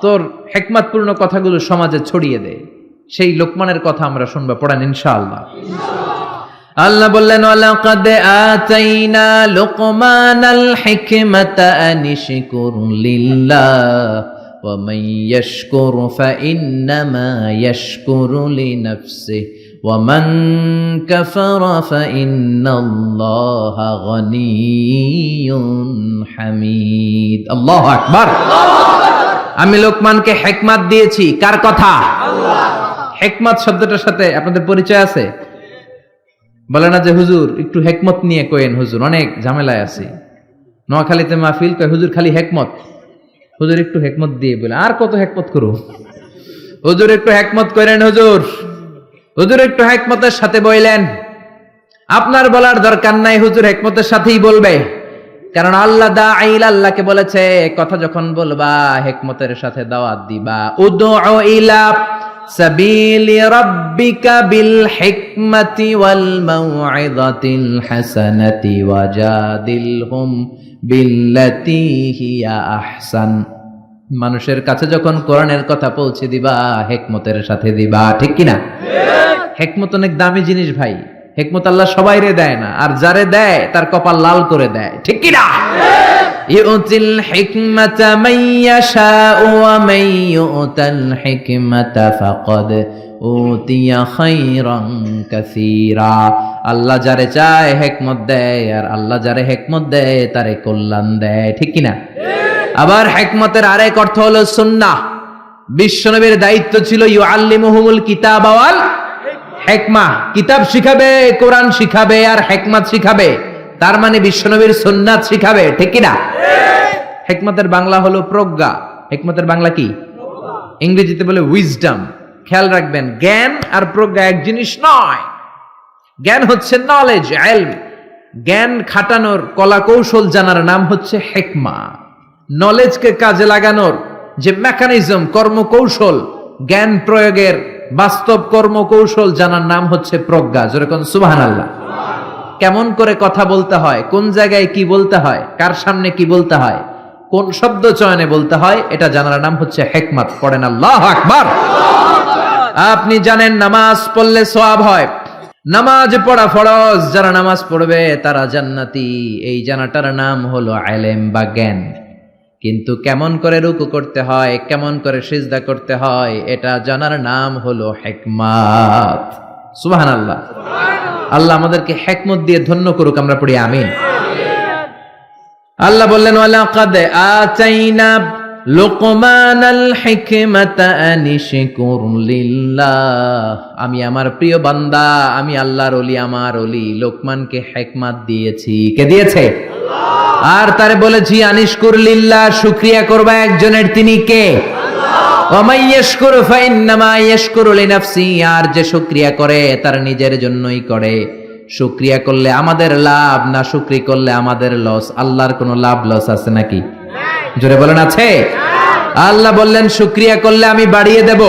Speaker 1: তোর হিকমতপূর্ণ কথাগুলো সমাজে ছড়িয়ে দে। সেই লোকমানের কথা আমরা শুনবো, পড়ান ইনশাআল্লাহ। আল্লাহ বললেন ওয়ালাকাদ আতাইনা লুকমানাল হিকমাতা আনিশকুর লিল্লাহ ওয়া মান ইয়াশকুর ফাইন্নামা ইয়াশকুরু লিনাফসিহি ওয়া মান কাফারা ফাইন্নাল্লাহা গনিয়্যুন হামিদ। আল্লাহু আকবার। আমি লোকমানকে হিকমত দিয়েছি, কার কথা? আল্লাহ। হিকমত শব্দটার সাথে আপনাদের পরিচয় আছে? বলে না যে হুজুর একটু হেকমত নিয়ে কয়েন, হুজুর অনেক ঝামেলায় আছি। নোয়াখালীতে মাহফিল কয় হুজুর খালি হেকমত, হুজুর একটু হেকমত দিয়ে বলে আর কত হেকমত করো, হুজুর একটু হেকমত করেন, হুজুর হুজুর একটু হেকমতের সাথে বইলেন। আপনার বলার দরকার নাই, হুজুর হেকমতের সাথেই বলবে, কারণ আল্লাহ দাঈল, আল্লাহকে বলেছে কথা যখন বলবা হেকমতের সাথে দাওয়াত দিবা। উদউ ইলা সাবিলি রাব্বিকা বিল হিকমাতি ওয়াল মাউইযাতিল হাসানাতি ওয়াজাদিলহুম বিল্লাতী হিয়া আহসান। মানুষের কাছে যখন কোরআনের কথা পৌঁছে দিবা, হিকমতের সাথে দিবা, ঠিক কি না? হিকমত অনেক দামি জিনিস ভাই। হিকমত আল্লাহ সবাইরে দেয় না, আর যারে দেয় তার কপাল লাল করে দেয়, ঠিক কি না? ইউতিল হিকমাতা মান ইয়াশাউ ওয়া মান ইউতাল হিকমাতা ফাকাদ উতিয়া খায়রান কাসীরা। আল্লাহ যারে চায় হিকমত দেয়, আর আল্লাহ যারে হিকমত দেয় তারে কল্যাণ দেয়, ঠিক কি না? আবার হিকমতের আরেক অর্থ হলো সুন্নাহ। বিশ্বনবীর দায়িত্ব ছিল ইউআল্লিমুহুমুল কিতাব ওয়াল হিকমা, কিতাব শিখাবে, কোরআন শিখাবে, আর হিকমত শিখাবে। তার মানে বিশ্বনবীর সুন্নাত শিখাবে, ঠিক কি না? হিকমতের বাংলা হলো প্রজ্ঞা। হিকমতের বাংলা কি? ইংরেজিতে বলে উইজডম। খেয়াল রাখবেন, জ্ঞান আর প্রজ্ঞা এক জিনিস নয়। জ্ঞান হচ্ছে নলেজ, ইলম। জ্ঞান খাটানোর কলা কৌশল জানার নাম হচ্ছে হিকমা। নলেজকে কাজে লাগানোর যে মেকানিজম, কর্মকৌশল, জ্ঞান প্রয়োগের বাস্তব কর্মকৌশল জানার নাম হচ্ছে প্রজ্ঞা। যেরকম সুবহানাল্লাহ। কেমন করে কথা বলতে হয়, কোন জায়গায় কি বলতে হয়, কার সামনে কি বলতে হয়, কোন শব্দ চয়নে বলতে হয়, এটা জানার নাম হচ্ছে হিকমত। পড়েন আল্লাহু আকবার। আপনি জানেন নামাজ পড়লে সওয়াব হয়, নামাজ পড়া ফরজ, যারা নামাজ পড়বে তারা জান্নাতি। এই জানাটার নাম হলো ইলম বা জ্ঞান। কিন্তু কেমন করে রুকু করতে হয়, কেমন করে সিজদা করতে হয়, এটা জানার নাম হলো হিকমত। সুবহানাল্লাহ। আল্লাহ আমাদেরকে হিকমত দিয়ে ধন্য করুক, আমরা পড়ি আমিন। আল্লাহ বললেন ওয়ালাকাদ আতাইনা লুকমানাল হিকমাতা আনিশকুর লিল্লাহ। আমি আমার প্রিয় বান্দা, আমি আল্লাহর ওলি, আমার ওলি লোকমানকে হিকমত দিয়েছি। কে দিয়েছে? আল্লাহ। আর তারে বলেছি আনিশকুর লিল্লাহ, শুকরিয়া করবা একজনের, তিনি কে? ওয়া মান ইয়াশকুরু ফাইন্নামা ইয়াশকুরু লিনাফসি। আর যে শুকরিয়া করে তার নিজের জন্যই করে। শুকরিয়া করলে আমাদের লাভ, না শুকরি করলে আমাদের লস। আল্লাহর কোনো লাভ লস আছে নাকি? জোরে বলেন আছে? আল্লাহ বললেন শুকরিয়া করলে আমি বাড়িয়ে দেব,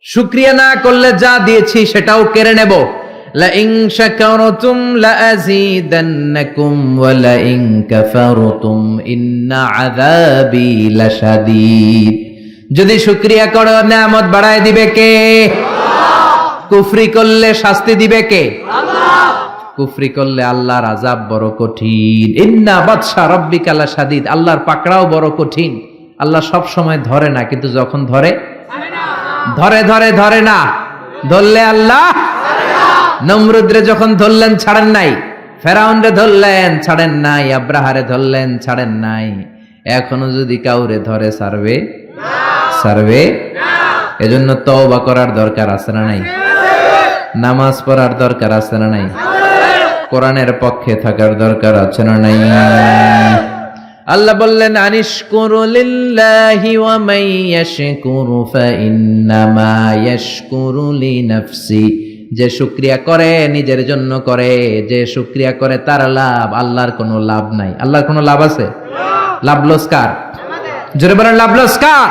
Speaker 1: শুকরিয়া না করলে যা দিয়েছি সেটাও কেড়ে নেব। লা ইন শাকারতুম লা আযীদান্নাকুম ওয়া লা ইন কাফারতুম ইন্না আযাবি লাশাদীদ। যদি শুকরিয়া করো নিয়ামত বাড়ায় দিবে কে? কুফরি করলে শাস্তি দিবে কে? আল্লাহ। কুফরি করলে আল্লাহর আযাব বড় কঠিন। ইন্না বাতশা রাব্বিকা লাশাদীদ। আল্লাহর পাকড়াও বড় কঠিন। আল্লাহ সব সময় ধরে না, কিন্তু যখন ধরে ধরে ধরে ধরে না, ধরলে আল্লাহ নমরুদরে যখন ধরলেন ছাড়েন নাই, ফেরাউনরে ধরলেন ছাড়েন নাই, আব্রাহারে ধরলেন ছাড়েন নাই। এখনো যদি কাউরে ধরে ছাড়বে? ছাড়বে না। এজন্য তওবা করার দরকার আছে না নাই? নামাজ পড়ার দরকার আছে না নাই? কোরআনের পক্ষে থাকার দরকার আছে না নাই? আল্লাহ বললেন আনিশকুরু লিল্লাহি ওয়া মান ইয়াশকুরু ফাইন্নামা ইয়াশকুরু লিনাফসি। যে শুকরিয়া করে নিজের জন্য করে, যে শুকরিয়া করে তার লাভ, আল্লাহর কোনো লাভ নাই। আল্লাহর কোনো লাভ আছে? লাভ লস কার? জোরে বলেন লাভ লস কার?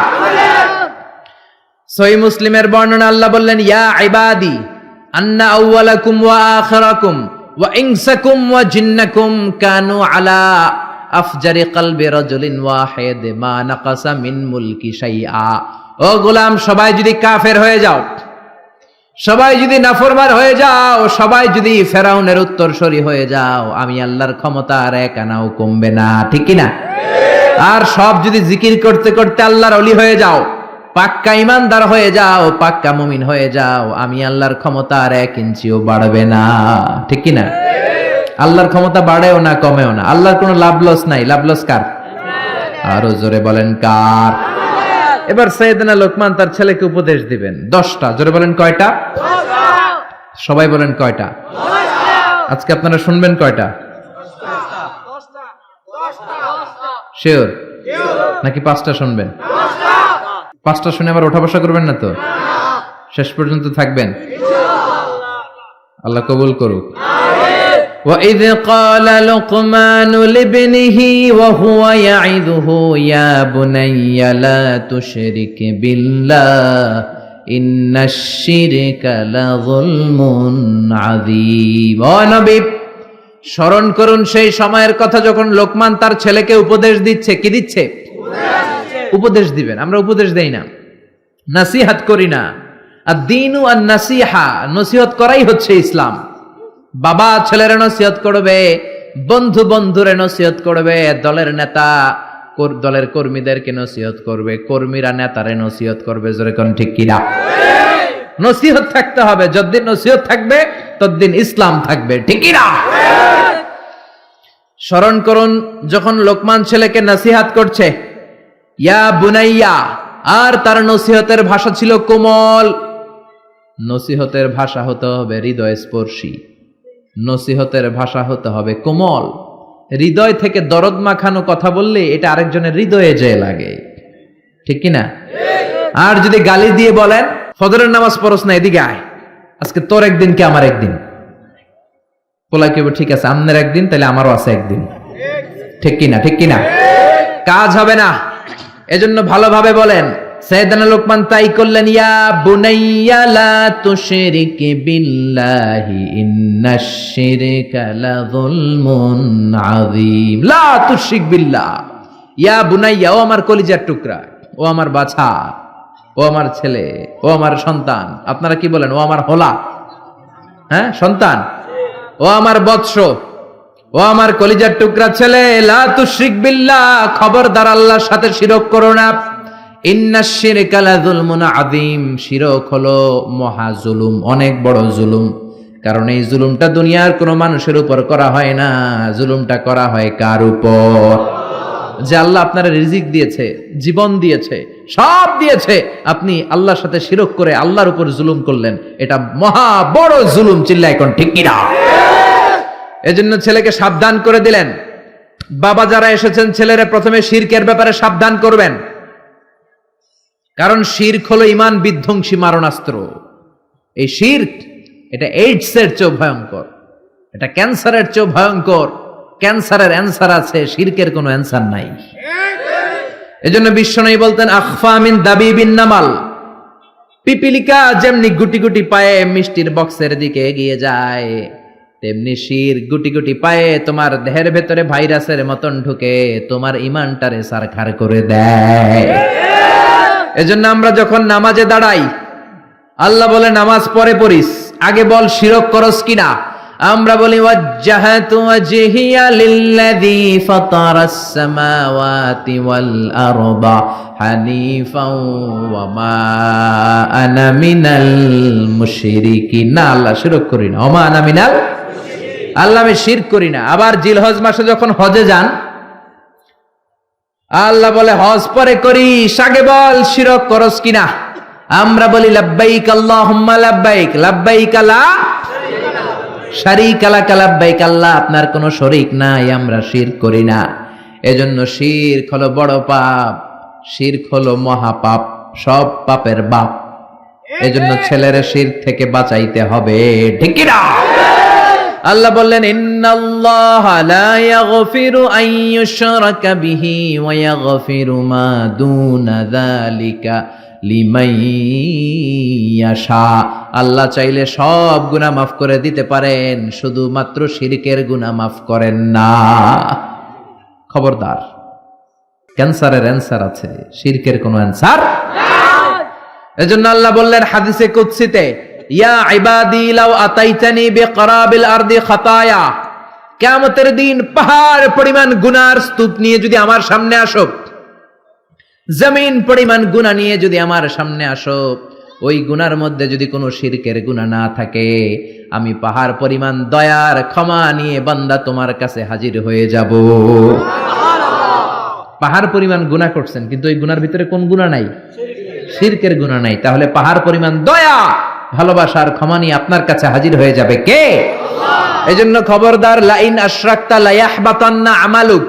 Speaker 1: সহিহ মুসলিমের বর্ণনা, আল্লাহ বললেন ইয়া ইবাদি আন্না আউওয়ালাকুম ওয়া আখিরাকুম ওয়া ইনসাকুম ওয়া জিন্নাকুম কানু আলা আফজারি কলবি রাজুলিন ওয়াহিদ মা নাকাসা মিন মুলকি শাইআ। ও গোলাম, সবাই যদি কাফের হয়ে যাও, সবাই যদি নাফরমান হয়ে যাও, সবাই যদি ফেরাউনের উত্তরসূরি হয়ে যাও, আমি আল্লাহর ক্ষমতা আর এক আনাও কমবে না, ঠিক কি না? আর সব যদি জিকির করতে করতে আল্লাহর ওলি হয়ে যাও, পাক্কা ইমানদার হয়ে যাও, পাক্কা মুমিন হয়ে যাও, আমি আল্লাহর ক্ষমতা আর এক ইঞ্চিও বাড়বে না, ঠিক কি না? আল্লাহর ক্ষমতা বাড়েও না কমেও না। আল্লাহর কোনো লাভ লস নাই। লাভ লস কার? আরো জোরে বলেন কার? এবার সাইয়েদনা লোকমান তার ছেলেকে উপদেশ দিবেন 10টা। জোরে বলেন কয়টা? সবাই বলেন কয়টা? আজকে আপনারা শুনবেন কয়টা? শিওর নাকি 5টা শুনবেন? 5টা শুনে আবার ওঠা বসা করবেন না তো? শেষ পর্যন্ত থাকবেন? আল্লাহ কবুল করুক। وَإِذْ قَالَ لُقْمَانُ لِابْنِهِ وَهُوَ يَعِظُهُ يَا بُنَيَّ لَا تُشْرِكْ بِاللَّهِ إِنَّ الشِّرْكَ لَظُلْمٌ عَظِيمٌ। ও নবী, স্মরণ করুন সেই সময়ের কথা যখন লোকমান তার ছেলেকে উপদেশ দিচ্ছে। কি দিচ্ছে? উপদেশ দিবেন। আমরা উপদেশ দেই না, নাসিহাত করি না। আদ-দীনু আন-নাসিহা, নসিহত করাই হচ্ছে ইসলাম। বাবা ছেলের নসিহত করবে, বন্ধু বন্ধুরে নসিহত করবে, দলের নেতা দলের কর্মীদেরকে নসিহত করবে, কর্মীরা নেতারে নসিহত করবে। জোরে কোন ঠিক কিনা? নসিহত থাকতে হবে। যতদিন নসিহত থাকবে ততদিন ইসলাম থাকবে। ঠিক কিনা? স্মরণ করুন যখন লোকমান ছেলেকে নসিহত করছে, ইয়া বুনাইয়া, আর তার নসিহতের ভাষা ছিল কোমল। নসিহতের ভাষা হতে হবে হৃদয় স্পর্শী, নসিহতের ভাষা হতে হবে কোমল। হৃদয় থেকে দরদ মাখানো কথা বললে এটা আরেকজনের হৃদয়ে যেয়ে লাগে। ঠিক কিনা? আর যদি গালি দিয়ে বলেন, ফজরের নামাজ পড়স না, এদিকে আয়, আজকে তোর একদিন কি আমার একদিন, বলা কেউ ঠিক আছে, আমনের একদিন তাহলে আমারও আছে একদিন। ঠিক কিনা? ঠিক কিনা? কাজ হবে না। এজন্য ভালোভাবে বলেন। সাইয়েদনা লোকমান তাই করলেন, ইয়া বুনাইয়া লা তুশরিক বিল্লাহি ইন্নাশ শিরকা লাযুলমুন আযীম। লা তুশরিক বিল্লাহ, ইয়া বুনাইয়া, ও আমার কলিজার টুকরা, ও আমার বাছা, ও আমার ছেলে, ও আমার সন্তান। আপনারা কি বলেন? ও আমার হোলা, হ্যাঁ সন্তান, ও আমার বৎস, ও আমার কলিজার টুকরা ছেলে, লা তুশরিক বিল্লাহ, খবরদার আল্লাহর সাথে শিরক করো না। ইন্নাশ শিরকা লাযুলমুন আযীম, শিরক হলো মহা জুলুম, অনেক বড় জুলুম। কারণ এই জুলুমটা দুনিয়ার কোনো মানুষের উপর করা হয় না, জুলুমটা করা হয় কার উপর? যে আল্লাহ আপনার রিজিক দিয়েছে, জীবন দিয়েছে, সব দিয়েছে, আপনি আল্লাহর সাথে শিরক করে আল্লাহর উপর জুলুম করলেন। এটা মহা বড় জুলুম। চিল্লায় এখন ঠিক কিনা? এজন্য ছেলেকে সাবধান করে দিলেন। বাবা যারা এসেছেন, ছেলেরা প্রথমে শিরকের ব্যাপারে সাবধান করবেন। কারণ শিরক হলো ঈমান বিধ্বংসী মারণাস্ত্র। এই শিরক, এটা এইডস এর চেয়েও ভয়ঙ্কর, এটা ক্যান্সারের চেয়েও ভয়ঙ্কর। ক্যান্সারের অ্যান্সার আছে, শিরকের কোনো অ্যান্সার নাই। এজন্য বিশ্বনবী বলতেন, আখফা মিন দাবিবিন নামাল, পিপিলিকা যেমনি গুটি গুটি পায়ে মিষ্টির বক্সের দিকে এগিয়ে যায়, তেমনি শির গুটি গুটি পায়ে তোমার দেহের ভেতরে ভাইরাসের মতন ঢুকে তোমার ঈমানটারে সারখার করে দেয়। এজন্য আমরা যখন নামাজে দাঁড়াই, আল্লাহ বলে নামাজ পরে পড়িস, আগে বল শিরক করস কিনা। আমরা বলি ওয়াজ্জাহাতু ওয়াজহিয়া লিল্লাযী ফাতারাস সামাওয়াতি ওয়াল আরদা হানিফাও ওয়া মা আনা মিনাল মুশরিকিন। না, আল্লাহ শিরক করি না। ওয়া মা আনা মিনাল, আল্লাহ আমি শিরক করি না। আবার জিলহজ মাসে যখন হজে যান, আল্লাহ বলে হজ পরে করিস, আগে বল শিরক করস কিনা। আমরা বলি লাব্বাইক আল্লাহুম্মা লাব্বাইক, লাব্বাইক লা শারীকা লাক, লাব্বাইক, আল্লাহ আপনার কোনো শরীক নাই, আমরা শিরক করি না। এজন্য শিরক হলো বড় পাপ, শিরক হলো মহাপাপ, সব পাপের বাপ। এজন্য ছেলের শিরক থেকে বাঁচাইতে হবে। ঠিক কি না? আল্লাহ বললেন, ইন্নাল্লাহা লা ইয়াগফিরু আন ইউশরাকা বিহি ওয়া ইয়াগফিরু মা দুনা যালিকা লিমান ইয়াশা। আল্লাহ চাইলে সব গুনাহ মাফ করে দিতে পারেন, শুধুমাত্র শিরকের গুনাহ মাফ করেন না। খবরদার, ক্যান্সারের অ্যান্সার আছে, শিরকের কোনো অ্যান্সার নাই। এজন্য আল্লাহ বললেন হাদিসে কুদসিতে, ইয়া ইবাদি লাউ আতাইতানি বিকরাবিল আরদি খাতায়া, কিয়ামতের দিন পাহাড় পরিমাণ গুনার স্তূপ নিয়ে যদি আমার সামনে আসো, জমিন পরিমাণ গুনাহ নিয়ে যদি আমার সামনে আসো, ওই গুনার মধ্যে যদি কোনো শিরকের গুনাহ না থাকে, আমি পাহাড় পরিমাণ দয়ার ক্ষমা নিয়ে বান্দা তোমার কাছে হাজির হয়ে যাব। পাহাড় পরিমাণ গুনাহ করছেন, কিন্তু ওই গুনার ভিতরে কোন গুনাহ নাই? শিরকের গুনাহ নাই। তাহলে পাহাড় পরিমাণ দয়া, ভালোবাসার ক্ষমা নিয়ে আপনার কাছে হাজির হয়ে যাবে কে? আল্লাহ। এজন্য খবরদার, লাইন আশরাকতা লায়াহবাতান্না আমালুক,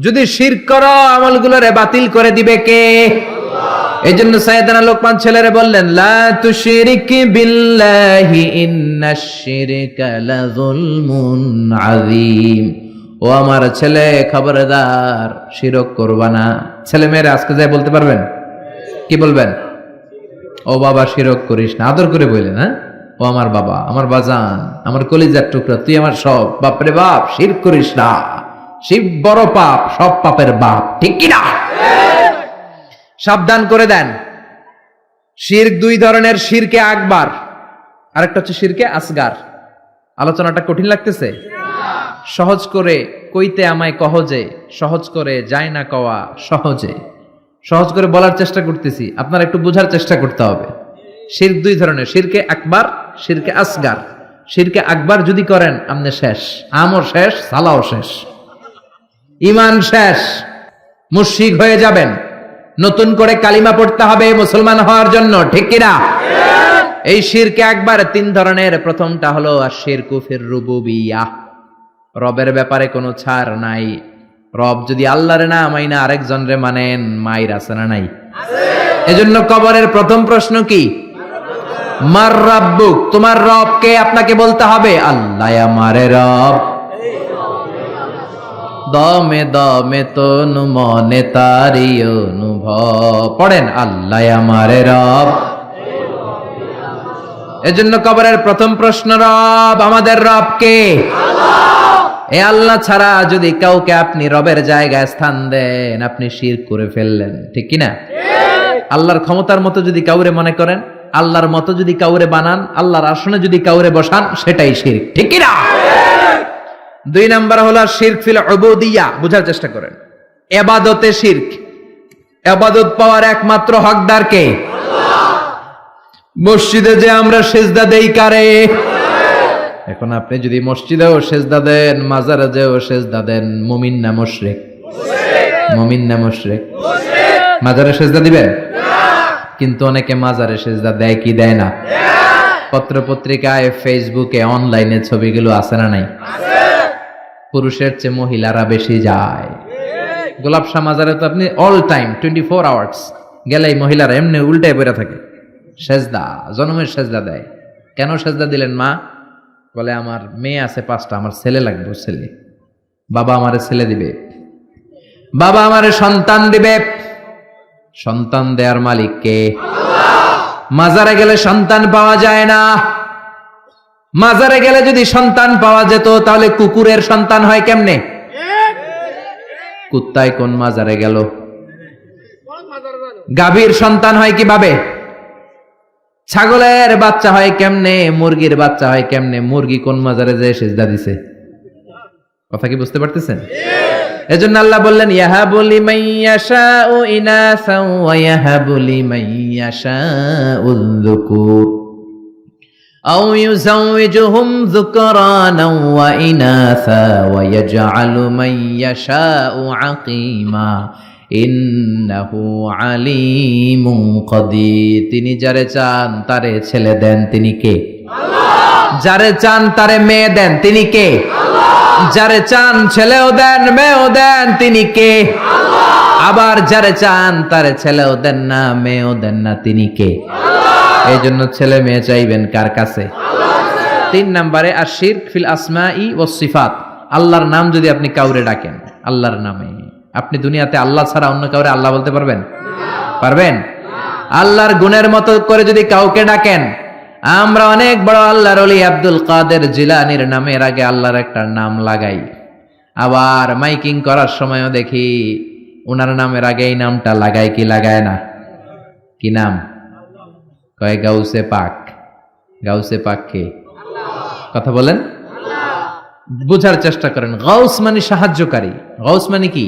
Speaker 1: যদি শিরক করো আমলগুলোরে বাতিল করে দিবে কে? আল্লাহ। এই জন্য সাইয়েদনা লোকমান ছেলেরে বললেন, লা তুশরিক বিল্লাহি ইন্নাশ শিরকা লাযুলমুন আযীম। ও আমার ছেলে, খবরদার শিরক করবা না। ছেলে মেয়েরা আজকে যাই বলতে পারবেন? কি বলবেন? ও বাবা শিরক করিস না, আদর করে বললেন। হ্যাঁ, ও আমার বাবা, আমার বাজান, আমার কলিজার টুকরা, তুই আমার সব। বাপরে বাপ, শিরক করিস না, শিব বড় পাপ, সব পাপের বাপ, ঠিক কি না? সাবধান করে দেন। শিরক দুই ধরনের, শিরকে আকবার, আরেকটা হচ্ছে শিরকে আসগার। আলোচনাটা কঠিন লাগতেছে? সহজ করে কইতে আমায় কহজে, সহজ করে যায় না কওয়া সহজে। সহজ করে বলার চেষ্টা করতেছি, আপনারা একটু বোঝার চেষ্টা করতে হবে। শিরক দুই ধরনের, শিরকে আকবার, শিরকে আসগার। শিরকে আকবার যদি করেন, আপনি শেষ, আমও শেষ, সালাও শেষ, ঈমান শেষ, মুশরিক হয়ে যাবেন। নতুন করে কালিমা পড়তে হবে মুসলমান হওয়ার জন্য, ঠিক কিনা? এই শিরকে আকবার তিন ধরনের। প্রথমটা হলো আশ-শিরকু ফির রুবুবিয়্যাহ, রবের ব্যাপারে কোনো ছাড় নাই। রব যদি আল্লাহরে না মাইনা আরেকজনরে মানেন, মাইর আছে না নাই? এজন্য কবরের প্রথম প্রশ্ন কি? মার রাব্বুক, তোমার রব কে? আপনাকে বলতে হবে আল্লাহ আমারে রব। দমে দমে তনু মনে তারি অনুভব। পড়েন, আল্লাহ আমারে রব। এজন্য কবরের প্রথম প্রশ্ন, রব, আমাদের রব কে? এ আল্লাহ ছাড়া যদি কাউকে আপনি রবের জায়গায় স্থান দেন, আপনি শিরক করে ফেললেন, ঠিক কিনা? আল্লাহর ক্ষমতার মতো যদি কাউরে মনে করেন, আল্লাহর মতো যদি কাউরে বানান, আল্লাহর আসনে যদি কাউরে বসান, সেটাই শিরক, ঠিক কিনা? দুই নাম্বার হলো শিরক ফিল উবুদিয়্যাহ। বুঝার চেষ্টা করেন, ইবাদতে শিরক। ইবাদত পাওয়ার একমাত্র হকদার কে? মসজিদে যে আমরা সেজদা দেই কারে? এখন আপনি যদি মসজিদেও সেজদা দেন, মাজারে যেও সেজদা দেন, মুমিন না মুশরিক? মুমিন না মুশরিক? মাজারে সেজদা দিবেন? কিন্তু অনেকে মাজারে সেজদা দেয় কি দেয় না? পত্র পত্রিকায়, ফেসবুকে, অনলাইনে ছবিগুলো আছে না নাই? পুরুষের চেয়ে মহিলারা বেশি যায়। গোলাপ শাহ মাজারে তো আপনি অল টাইম 24 আওয়ার্স গেলেই মহিলারা এমনি উল্টায় পড়ে থাকে, সেজদা, জনমের সেজদা দেয়। কেন সেজদা দিলেন মা? বলে আমার মেয়ে আছে 5টা, আমার ছেলে লাগবে, ছেলে। বাবা আমারে ছেলে দিবে, বাবা আমারে সন্তান দিবে। সন্তান দেয়ার মালিক কে? মাজারে গেলে সন্তান পাওয়া যায় না। মাজারে গেলে যদি সন্তান পাওয়া যেত, তাহলে কুকুরের সন্তান হয় কেমনে? কুত্তায় কোন মাজারে গেল? গাভীর সন্তান হয় কিভাবে? ছাগলের বাচ্চা হয় কেমনে? মুরগির বাচ্চা হয় কেমনে? মুরগি কোন মাজারে যে সিজদা দিছে? কথা কি বুঝতে পারতেছেন? এজন্য আল্লাহ বললেন, ইয়াহাবু লিমান ইয়াশাউ ইনাসা ওয়া ইয়াহাবু লিমান ইয়াশাউ যুকুর আও ইউযাওয়িজুহুম যুকরানা ওয়া ইনাসা ওয়া ইয়াজআলু মান ইয়াশাউ আকীমা ইন্নাহু আলিমুন কাদির। তিনি যারে চান তারে ছেলে দেন, তিনি কে? আল্লাহ। যারে চান তারে মেয়ে দেন, তিনি কে? আল্লাহ। যারে চান ছেলেও দেন, মেয়েও দেন, তিনি কে? আল্লাহ। আবার যারে চান তারে ছেলেও দেন না, মেয়েও দেন না, তিনি কে? আল্লাহ। এই জন্য ছেলে মেয়ে চাইবেন কার কাছে? আল্লাহ। 3 নম্বরে আশ-শিরক ফিল আসমাই ওয়াস সিফাত। আল্লাহর নাম যদি আপনি কাউরে ডাকেন, আল্লাহর নামে, আপনি দুনিয়াতে আল্লাহ ছাড়া অন্য কাউরে আল্লাহ বলতে পারবেন? পারবেন? আল্লাহর গুণের মতো করে যদি কাউকে ডাকেন, আমরা অনেক বড় আল্লাহর ওলি আব্দুল কাদের জিলানীর নামের আগে আল্লাহর একটা নাম লাগাই, আবার মাইকিং করার সময়ও দেখি ওনার নামের আগে এই নামটা লাগায় কি লাগায় না? কি নাম? কয় গাউসে পাক। গাউসে পাক কে? কথা বলেন, বুঝার চেষ্টা করেন। গাউস মানে সাহায্যকারী। গাউস মানে কি?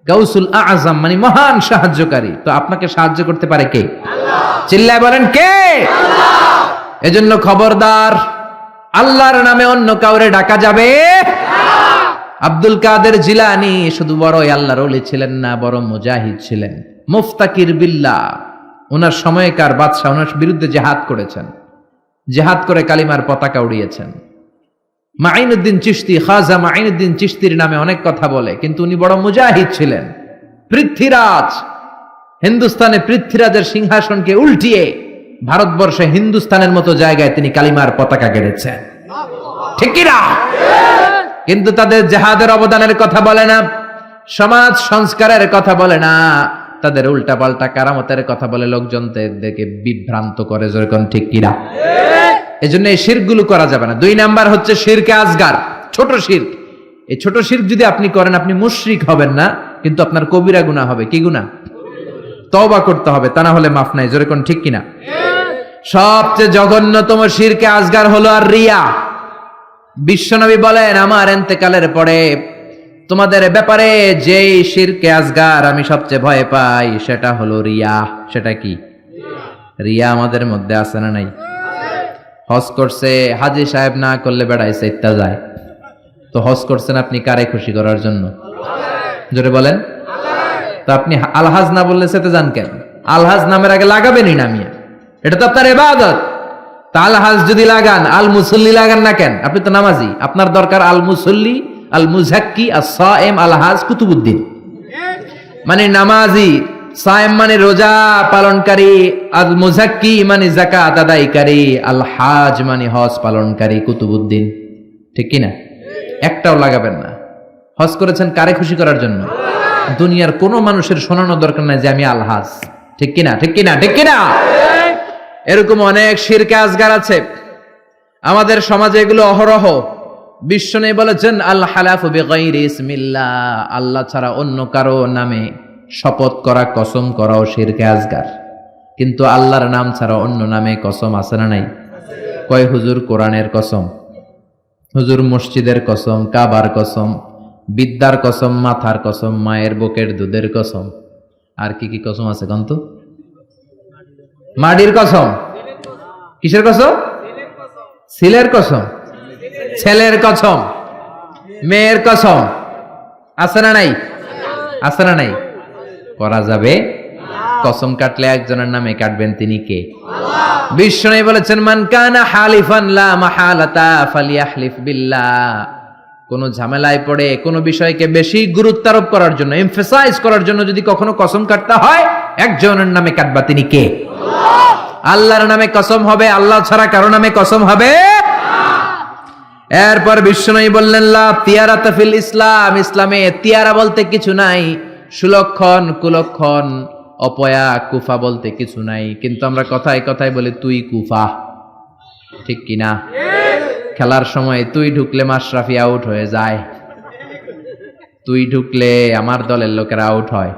Speaker 1: গাউসুল আযম মানে মহান সাহায্যকারী। তো আপনাকে সাহায্য করতে পারে কে? আল্লাহ। চিল্লায় বলেন কে? আল্লাহ। এজন্য খবরদার, আল্লাহর নামে অন্য কাউরে ডাকা যাবে না। আব্দুল কাদের জিলানী শুধু বড়ই আল্লাহর ওলি ছিলেন না, বড় মুজাহিদ ছিলেন, মুফতাকির বিল্লাহ। ওনার সময়কার বাদশা ওনার বিরুদ্ধে জিহাদ করেছেন, জিহাদ করে কালিমার পতাকা উড়িয়েছেন। মাইনুদ্দিন চিশতি, খাজা মাইনুদ্দিন চিশতির নামে অনেক কথা বলে, কিন্তু উনি বড় মুজাহিদ ছিলেন, পৃথ্বীরাজ। হিন্দুস্তানে পৃথ্বীরাজের সিংহাসনকে উল্টিয়ে ভারতবর্ষে হিন্দুস্তানের মতো জায়গায় তিনি কালিমার পতাকা গেড়েছেন, ঠিক কি না? কিন্তু তাদের জিহাদের অবদানের কথা বলে না, সমাজ সংস্কারের কথা বলে না, তাদের উল্টা পাল্টা কারামতের কথা বলে লোকজনদেরকে বিভ্রান্ত করে, যেরকম ঠিক কিনা? এজন্য এই শিরকগুলো করা যাবে না। 2 নাম্বার হচ্ছে শিরকে আসগার, ছোট শিরক। এই ছোট শিরক যদি আপনি করেন, আপনি মুশরিক হবেন না, কিন্তু আপনার কবিরা গুনাহ হবে। কি গুনাহ? তওবা করতে হবে, তা না হলে মাফ নাই, যেরকম ঠিক কিনা? সবচেয়ে জঘন্যতম শিরকে আসগার হলো আর রিয়া। বিশ্বনবী বলেন, আমার ইন্তেকালের পরে তোমাদের ব্যাপারে যেই শিরকে আসগার আমি সবচেয়ে ভয় পাই সেটা হলো রিয়া। সেটা কি? রিয়া আমাদের মধ্যে আছে না নাই? হজ করছে, হাজী সাহেব না করলে বেড়াইছে ইত্তা যায়। তো হজ করছেন আপনি কারে খুশি করার জন্য? জোরে বলেন। তো আপনি আলহাজ না বললে সেতে যান কেন? আলহাজ নামের আগে লাগাবেনই না মিয়া, এটা তো আপনার ইবাদত। আলহাজ যদি লাগান, আল মুসল্লি লাগান না কেন? আপনি তো নামাজি, আপনার দরকার আল মুসল্লি, আল মুজাক্কি, আস-সায়েম, আলহাজ কুতুবুদ্দিন মানে নামাজি, সায়েম মানে রোজা পালনকারী, আল মুজাক্কি মানে যাকাত আদায়কারী, আল হাজ মানে হজ পালনকারী, কুতুবুদ্দিন, ঠিক কি না? একটাও লাগাবেন না। হজ করেছেন কারে খুশি করার জন্য? দুনিয়ার কোনো মানুষের শোনানো দরকার নাই যে আমি আলহাজ, ঠিক কি না? ঠিক কি না? ঠিক কি না? এরকম অনেক শিরকে আসগার আছে আমাদের সমাজে, এগুলো অহরহ। বিশ্বনবী বলেছেন, আল হালাফু বিগাইরি ইসমিল্লাহ, আল্লাহ ছাড়া অন্য কারো নামে শপথ করা, কসম করাও শিরকে আসগার। কিন্তু আল্লাহর নাম ছাড়া অন্য নামে কসম আছে না নাই? কয় হুজুর কোরআনের কসম, হুজুর মসজিদের কসম, কাবার কসম, বিদ্যার কসম, মাথার কসম, মায়ের বুকের দুধের কসম, আর কি কি কসম আছে কন্ত? মাটির কসম, কিসের কসম? ছেলের কসম, ছেলের কসম, মেয়ের কসম, আছে না নাই? আছে না নাই? করা যাবে? কসম কাটলে একজনের নামে কাটবেন, তিনি কে? বিশ্বনবী বলেছেন, মান কানা হালিফান লা মাহালাতা ফালিয়াহলিফ বিল্লাহ। কোন ঝামেলায় পড়ে কোন বিষয়কে বেশি গুরুত্ব আরোপ করার জন্য, এমফাসাইজ করার জন্য যদি কখনো কসম কাটতে হয়, একজনের নামে কাটবা, তিনি কে? আল্লাহর নামে কসম হবে, আল্লাহ ছাড়া কারো নামে কসম হবে? এরপর বিশ্বনবী বললেন, লা তিয়ারাতা ফিল ইসলাম, ইসলামে তিয়ারা বলতে কিছু নাই, সুলক্ষণ, কুলক্ষণ, অপয়া, কুফা বলতে কিছু নাই। কিন্তু আমরা কথায় কথায় বলি তুই কুফা, ঠিক কিনা? খেলার সময় তুই ঢুকলে মাশরাফি আউট হয়ে যায়, তুই ঢুকলে আমার দলের লোকেরা আউট হয়,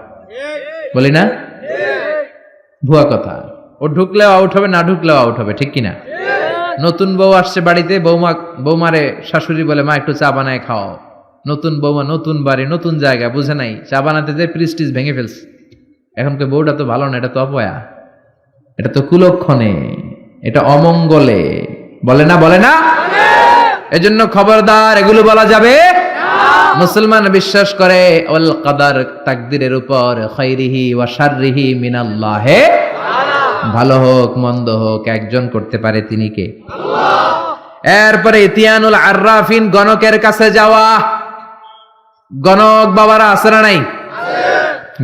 Speaker 1: বলি না? ভুয়া কথা। ও ঢুকলেও আউট হবে, না ঢুকলেও আউট হবে, ঠিক কিনা? নতুন বউ আসছে বাড়িতে, বৌমারে শাশুড়ি বলে, মা একটু চা বানায় খাও। নতুন বৌমা, নতুন বাড়ি, নতুন জায়গা, বুঝে নাই, চা বানাতে যে প্রিস্টিজ ভেঙে ফেলছে। এখনকে বউটা তো ভালো না, এটা তো অপয়া, এটা তো কুলক্ষণে, এটা অমঙ্গলে, বলে না? বলে না? এজন্য খবরদার, এগুলো বলা যাবে। মুসলমান বিশ্বাস করে ওয়াল কদর, তাকদীরের উপর, খাইরিহি ওয়া শাররিহি মিনাল্লাহ, ভালো হোক মন্দ হোক একজন করতে পারে, তিনি কে? আল্লাহ। এরপরে ইতিয়ানুল আররাফিন, গণকের কাছে যাওয়া। গণক বাবারা আছে না নাই?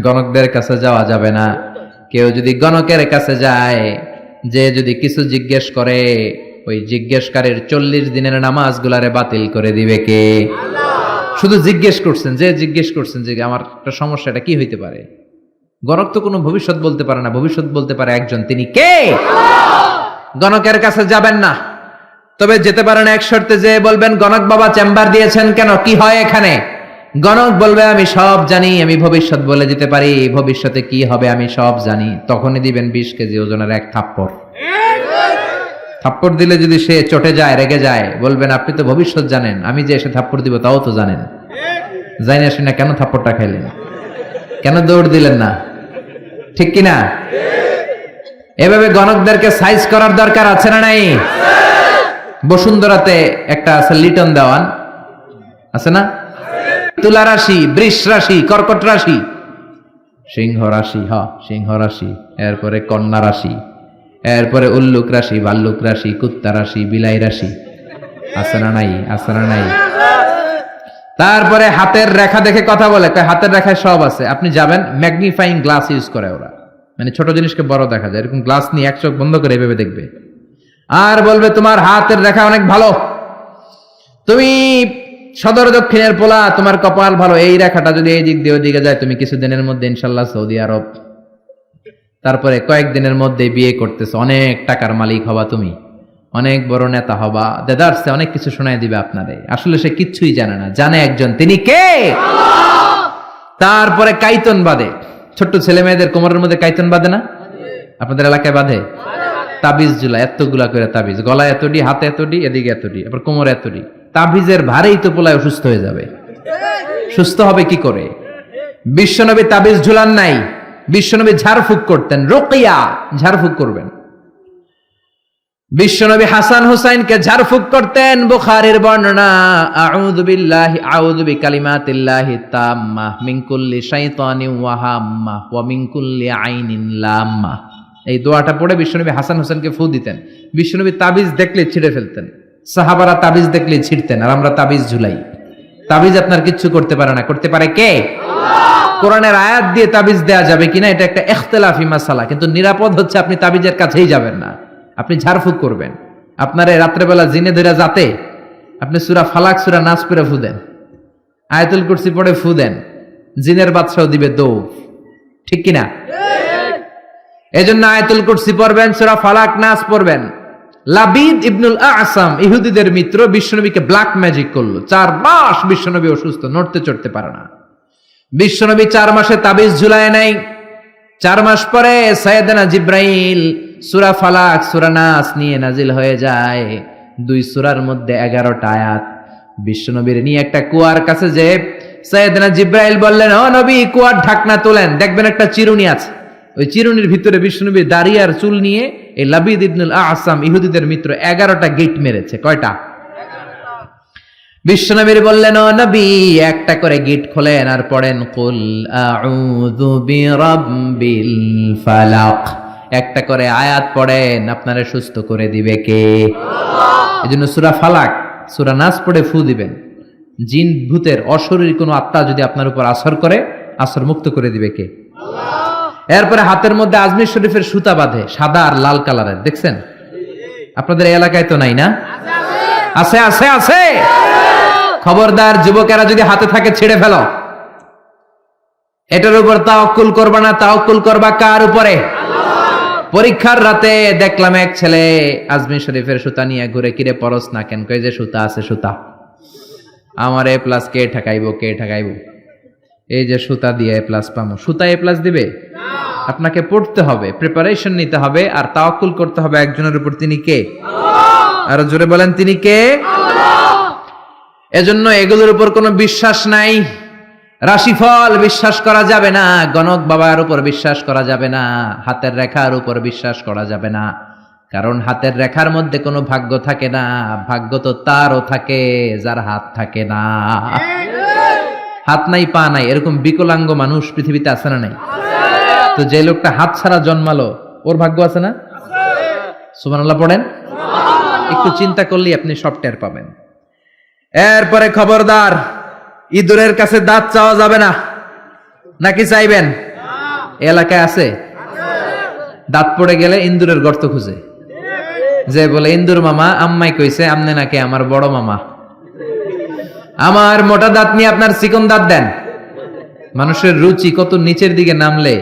Speaker 1: গণকদের কাছে যাওয়া যাবে না। কেউ যদি গণকের কাছে যায়, যে যদি কিছু জিজ্ঞেস করে, ওই জিজ্ঞেসকারীর 40 দিনের নামাজগুলারে বাতিল করে দিবে কে? আল্লাহ। শুধু জিজ্ঞেস করছেন, যে জিজ্ঞেস করছেন যে আমার একটা সমস্যা, এটা কি হইতে পারে? গণক তো কোনো ভবিষ্যৎ বলতে পারে না, ভবিষ্যৎ বলতে পারে একজন, তিনি কে? আল্লাহ। গণকের কাছে যাবেন না, তবে যেতে পারেন এক শর্তে, যে বলবেন, গণক বাবা চেম্বার দিয়েছেন কেন, কি হয় এখানে? গণক বলবে, আমি সব জানি, আমি ভবিষ্যৎ বলে দিতে পারি, ভবিষ্যতে কি হবে আমি সব জানি। তখনই দিবেন 20 কেজি ওজনের এক থাপ্পড়। থাপ্পড় দিলে যদি সে চটে যায়, রেগে যায়, বলবেন, আপনি তো ভবিষ্যৎ জানেন, আমি যে এসে থাপ্পড় দিব তাও তো জানেন, জানি না শুনে কেন থাপ্পড়টা খাইলেন, কেন দৌড় দিলেন না, ঠিক কিনা? এভাবে গণকদেরকে সাইজ করার দরকার আছে না নাই? বসুন্ধরাতে একটা আছে লিটন দেওয়ান, আছে না? তুলা রাশি, বৃষ রাশি, কর্কট রাশি, সিংহ রাশি, সিংহ রাশি, এরপরে কন্যা রাশি, এরপরে উল্লুক রাশি, ভাল্লুক রাশি, কুত্তা রাশি, বিলাই রাশি, আছে না নাই? আছে না নাই? তারপরে হাতের রেখা দেখে কথা বলে, হাতের রেখায় সব আছে। আপনি যাবেন, ম্যাগনিফাইং গ্লাস ইউজ করে ওরা, মানে ছোট জিনিসকে বড় দেখা যায়, এরকম গ্লাস নিয়ে এক চোখ বন্ধ করে এভাবে দেখবে, আর বলবে তোমার হাতের রেখা অনেক ভালো, তুমি সদর দক্ষিণের পোলা, তোমার কপাল ভালো, এই রেখাটা যদি এই দিক দিয়ে ওদিকে যায় তুমি কিছুদিনের মধ্যে ইনশাল্লাহ সৌদি আরব, তারপরে কয়েকদিনের মধ্যে বিয়ে করতেছো, অনেক টাকার মালিক হবা, তুমি অনেক বড় নেতা হবা, দেদারসে অনেক কিছু শোনায় দিবে আপনারে। আসলে সে কিচ্ছুই জানে না, জানে একজন, তিনি কে? তারপরে কাইতন বাঁধে, ছোট্ট ছেলে মেয়েদের কোমরের মধ্যে কাইতন বাঁধে না? আপনাদের এলাকায় বাঁধে? তাবিজ ঝুলা, এতগুলা করে তাবিজ, গলায় এতটি, হাতে এতটি, এদিকে এতটি, আবার কোমরে এতটি। তাবিজের ভারেই তো পোলায় অসুস্থ হয়ে যাবে। সুস্থ হবে কি করে? বিশ্বনবী তাবিজ ঝুলান নাই, বিশ্বনবী ঝাড়ফুঁক করতেন, রুকিয়া, ঝাড়ফুঁক করবেন। বিশ্বনবী হাসান হুসাইনকে ঝাড়ফুঁক করতেন। বুখারীর বর্ণনা, আউযু বিল্লাহি আউযু বিকালিমাতিল্লাহি তাম্মাহ মিন কুল্লি শাইতানিন ওয়া হাম্মাহ ওয়া মিন কুল্লি আইনিন লাম্মাহ। এই দোয়াটা পড়ে বিশ্বনবী হাসান হুসাইনকে ফু দিতেন। বিশ্বনবী তাবিজ দেখলে ছিঁড়ে ফেলতেন, সাহাবারা তাবিজ দেখলে ছিঁড়তেন, আর আমরা তাবিজ ঝুলাই। তাবিজ আপনার কিচ্ছু করতে পারে না, করতে পারে কে? আল্লাহ। কোরআনের আয়াত দিয়ে তাবিজ দেয়া যাবে কিনা এটা একটা ইখতিলাফি মাসালা, কিন্তু নিরাপদ হচ্ছে আপনি তাবিজের কাছেই যাবেন না, আপনি ঝাড়ফুঁক করবেন। আপনার রাত্রেবেলা জিনে ধরে যাতে আপনি সূরা ফালাক সূরা নাস পড়ে ফু দেন, আয়াতুল কুরসি পড়ে ফু দেন, জিনের বাদশাও দিবে দৌড়, ঠিক কিনা? এজন্য আয়াতুল কুরসি পড়বেন, সূরা ফালাক নাস পড়বেন। লাবিদ ইবনুল আসাম ইহুদিদের মিত্র বিশ্বনবীকে ব্ল্যাক ম্যাজিক করলো, 4 মাস বিশ্বনবী অসুস্থ, নড়তে চড়তে পারে না। বিশ্বনবী 4 মাসে তাবিজ ঝুলায় নাই। 4 মাস পরে সাইয়েদনা জিব্রাইল সূরা ফালাক সূরা নাস নিয়ে নাজিল হয়ে যায়। 2 সূরার মধ্যে 11টা আয়াত। বিশ্বনবীর নিয়ে একটা কুয়ার কাছে যে সাইয়েদনা জিব্রাইল বললেন, ও নবী, কুয়ার ঢাকনা তোলেন, দেখবেন একটা চিরুনি আছে। ওই চিরুনির ভিতরে বিশ্বনবীর দাড়ি আর চুল নিয়ে এই লাবিদ ইবনুল আসাম ইহুদিদের মিত্র 11টা গেট মেরেছে। কয়টা? বিশ্বনবীর বললেন, ও নবী, একটা করে গেট খোলেন আর পড়েন কুল আউযু বিরাব্বিল ফালাক, একটা করে আয়াত পড়েন, আপনারে সুস্থ করে দিবে কে? আল্লাহ। এজন্য সূরা ফালাক সূরা নাস পড়ে ফু দিবেন। জিন ভূতের অশরীরী কোনো আত্মা যদি আপনার উপর আসর করে, আসর মুক্ত করে দিবে কে? আল্লাহ। এরপরে হাতের মধ্যে আজমির শরীফের সুতা বাঁধে, সাদা আর লাল কালারের, দেখছেন? আপনাদের এই এলাকায় তো নাই না? আছে আছে আছে। খবরদার, যুবকেরা যদি হাতে থাকে ছেড়ে ফেলো। এটার উপর তাওয়াক্কুল করবা না, তাওয়াক্কুল করবা কার উপরে? আল্লাহ। পরীক্ষার রাতে দেখলাম এক ছেলে আজমির শরীফের সুতা নিয়ে ঘুরে, কিরে পরশ না কেন? কই যে সুতা আছে, সুতা আমার A+ কে ঠেকাইবো, কে ঠেকাইবো? এই যে সুতা দিয়ে A+ পামো, সুতা A+ দিবে? আপনাকে পড়তে হবে, প্রিপারেশন নিতে হবে, আর তাওয়াক্কুল করতে হবে একজনের উপর। তিনি কে? আল্লাহ। আরো জোরে বলেন, তিনি কে? আল্লাহ। এজন্য এগুলোর উপর কোনো বিশ্বাস নাই। রাশিফল বিশ্বাস করা যাবে না, গণক বাবার উপর বিশ্বাস করা যাবে না, হাতের রেখার উপর বিশ্বাস করা যাবে না, কারণ হাতের রেখার মধ্যে কোনো ভাগ্য থাকে না। ভাগ্য তো তারও থাকে যার হাত থাকে না। হাত নাই পা নাই এরকম বিকলাঙ্গ মানুষ পৃথিবীতে আছে না নাই? তো যে লোকটা হাত ছাড়া জন্মালো, ওর ভাগ্য আছে না? সুবহানাল্লাহ পড়েন। একটু চিন্তা করলেই আপনি সব টের পাবেন। এরপরে খবরদার, ইঁদুরের কাছে দাঁত চাওয়া যাবে না। নাকি চাইবেন? এলাকায় আছে দাঁত পড়ে গেলে ইন্দুরের গর্ত খুঁজে, যে বলে, ইন্দুর মামা, আম্মাই কইছে আমনে নাকি আমার বড় মামা, আমার মোটা দাঁত নিয়ে আপনার চিকন দাঁত দেন। মানুষের রুচি কত নিচের দিকে নামলে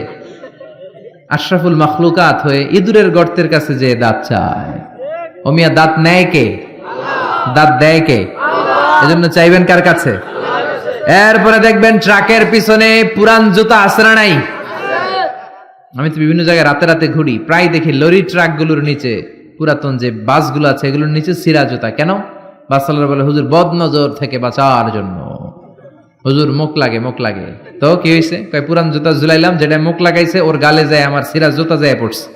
Speaker 1: আশরাফুল মাখলুকাত হয়ে ইঁদুরের গর্তের কাছে যে দাঁত চায়। ও মিয়া, দাঁত নেয় কে? দাঁত দেয় কে? এজন্য চাইবেন কার কাছে? এরপরে দেখবেন ট্রাকের পিছনে পুরান জুতা আছে না নাই? আমি তো বিভিন্ন জায়গায় রাতে রাতে ঘুরি, প্রায় দেখি লরি ট্রাক গুলোর নিচে, পুরাতন যে বাসগুলো আছে এগুলোর নিচে ছিঁড়া জুতা। কেন? বাসওয়ালারা বলে, হুজুর বদ নজর থেকে বাঁচার জন্য, হুজুর মুখ লাগে, মুখ লাগে। তো কি হয়েছে? কয় পুরান জুতা ঝুলাইলাম, যেটা মুখ লাগাইছে ওর গালে যায় আমার ছিঁড়া জুতা যায় পড়ছে।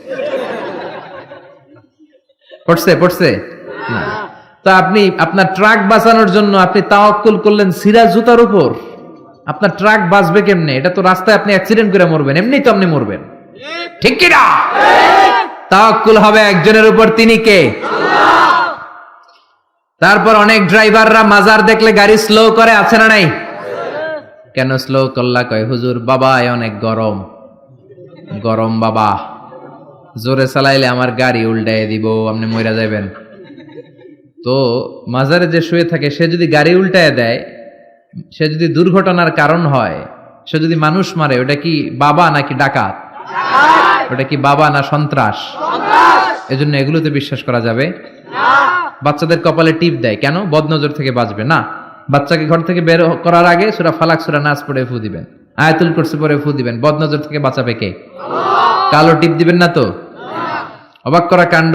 Speaker 1: পড়ছে পড়ছে না। তো আপনি আপনার ট্রাক বাঁচানোর জন্য আপনি তাওয়াক্কুল করলেন ছিঁড়া জুতার উপর। আপনার ট্রাক বাঁচবে কেমনে? এটা তো রাস্তায় আপনি অ্যাক্সিডেন্ট করে মরবেন, এমনি তো আপনি মরবেন, ঠিক কি না? তাওয়াক্কুল হবে একজনের উপর, তিনি কে? আল্লাহ। তারপর অনেক ড্রাইভাররা মাজার দেখলে গাড়ি স্লো করে, আছে না নাই? কেন স্লো করলা? কয় হুজুর বাবায় অনেক গরম, গরম বাবা, জোরে চালাইলে আমার গাড়ি উল্টাই দিব, আপনি মইরা যাবেন। তো মাজারে যে শুয়ে থাকে সে যদি গাড়ি উল্টায় দেয়, সে যদি দুর্ঘটনার কারণ হয়, সে যদি মানুষ মারে, ওটা কি বাবা নাকি ডাকাত? ওটা কি বাবা না সন্ত্রাস? এজন্য এগুলোতে বিশ্বাস করা যাবে না। বাচ্চাদের কপালে টিপ দেয় কেন? বদনজর থেকে বাঁচবে না। বাচ্চাকে ঘর থেকে বের করার আগে সূরা ফালাক সূরা নাস পড়ে ফু দিবেন, আয়াতুল কুরসি পড়ে ফু দিবেন। বদনজর থেকে বাঁচাবে কে? কালো টিপ দিবেন না তো। অবাক করা কাণ্ড,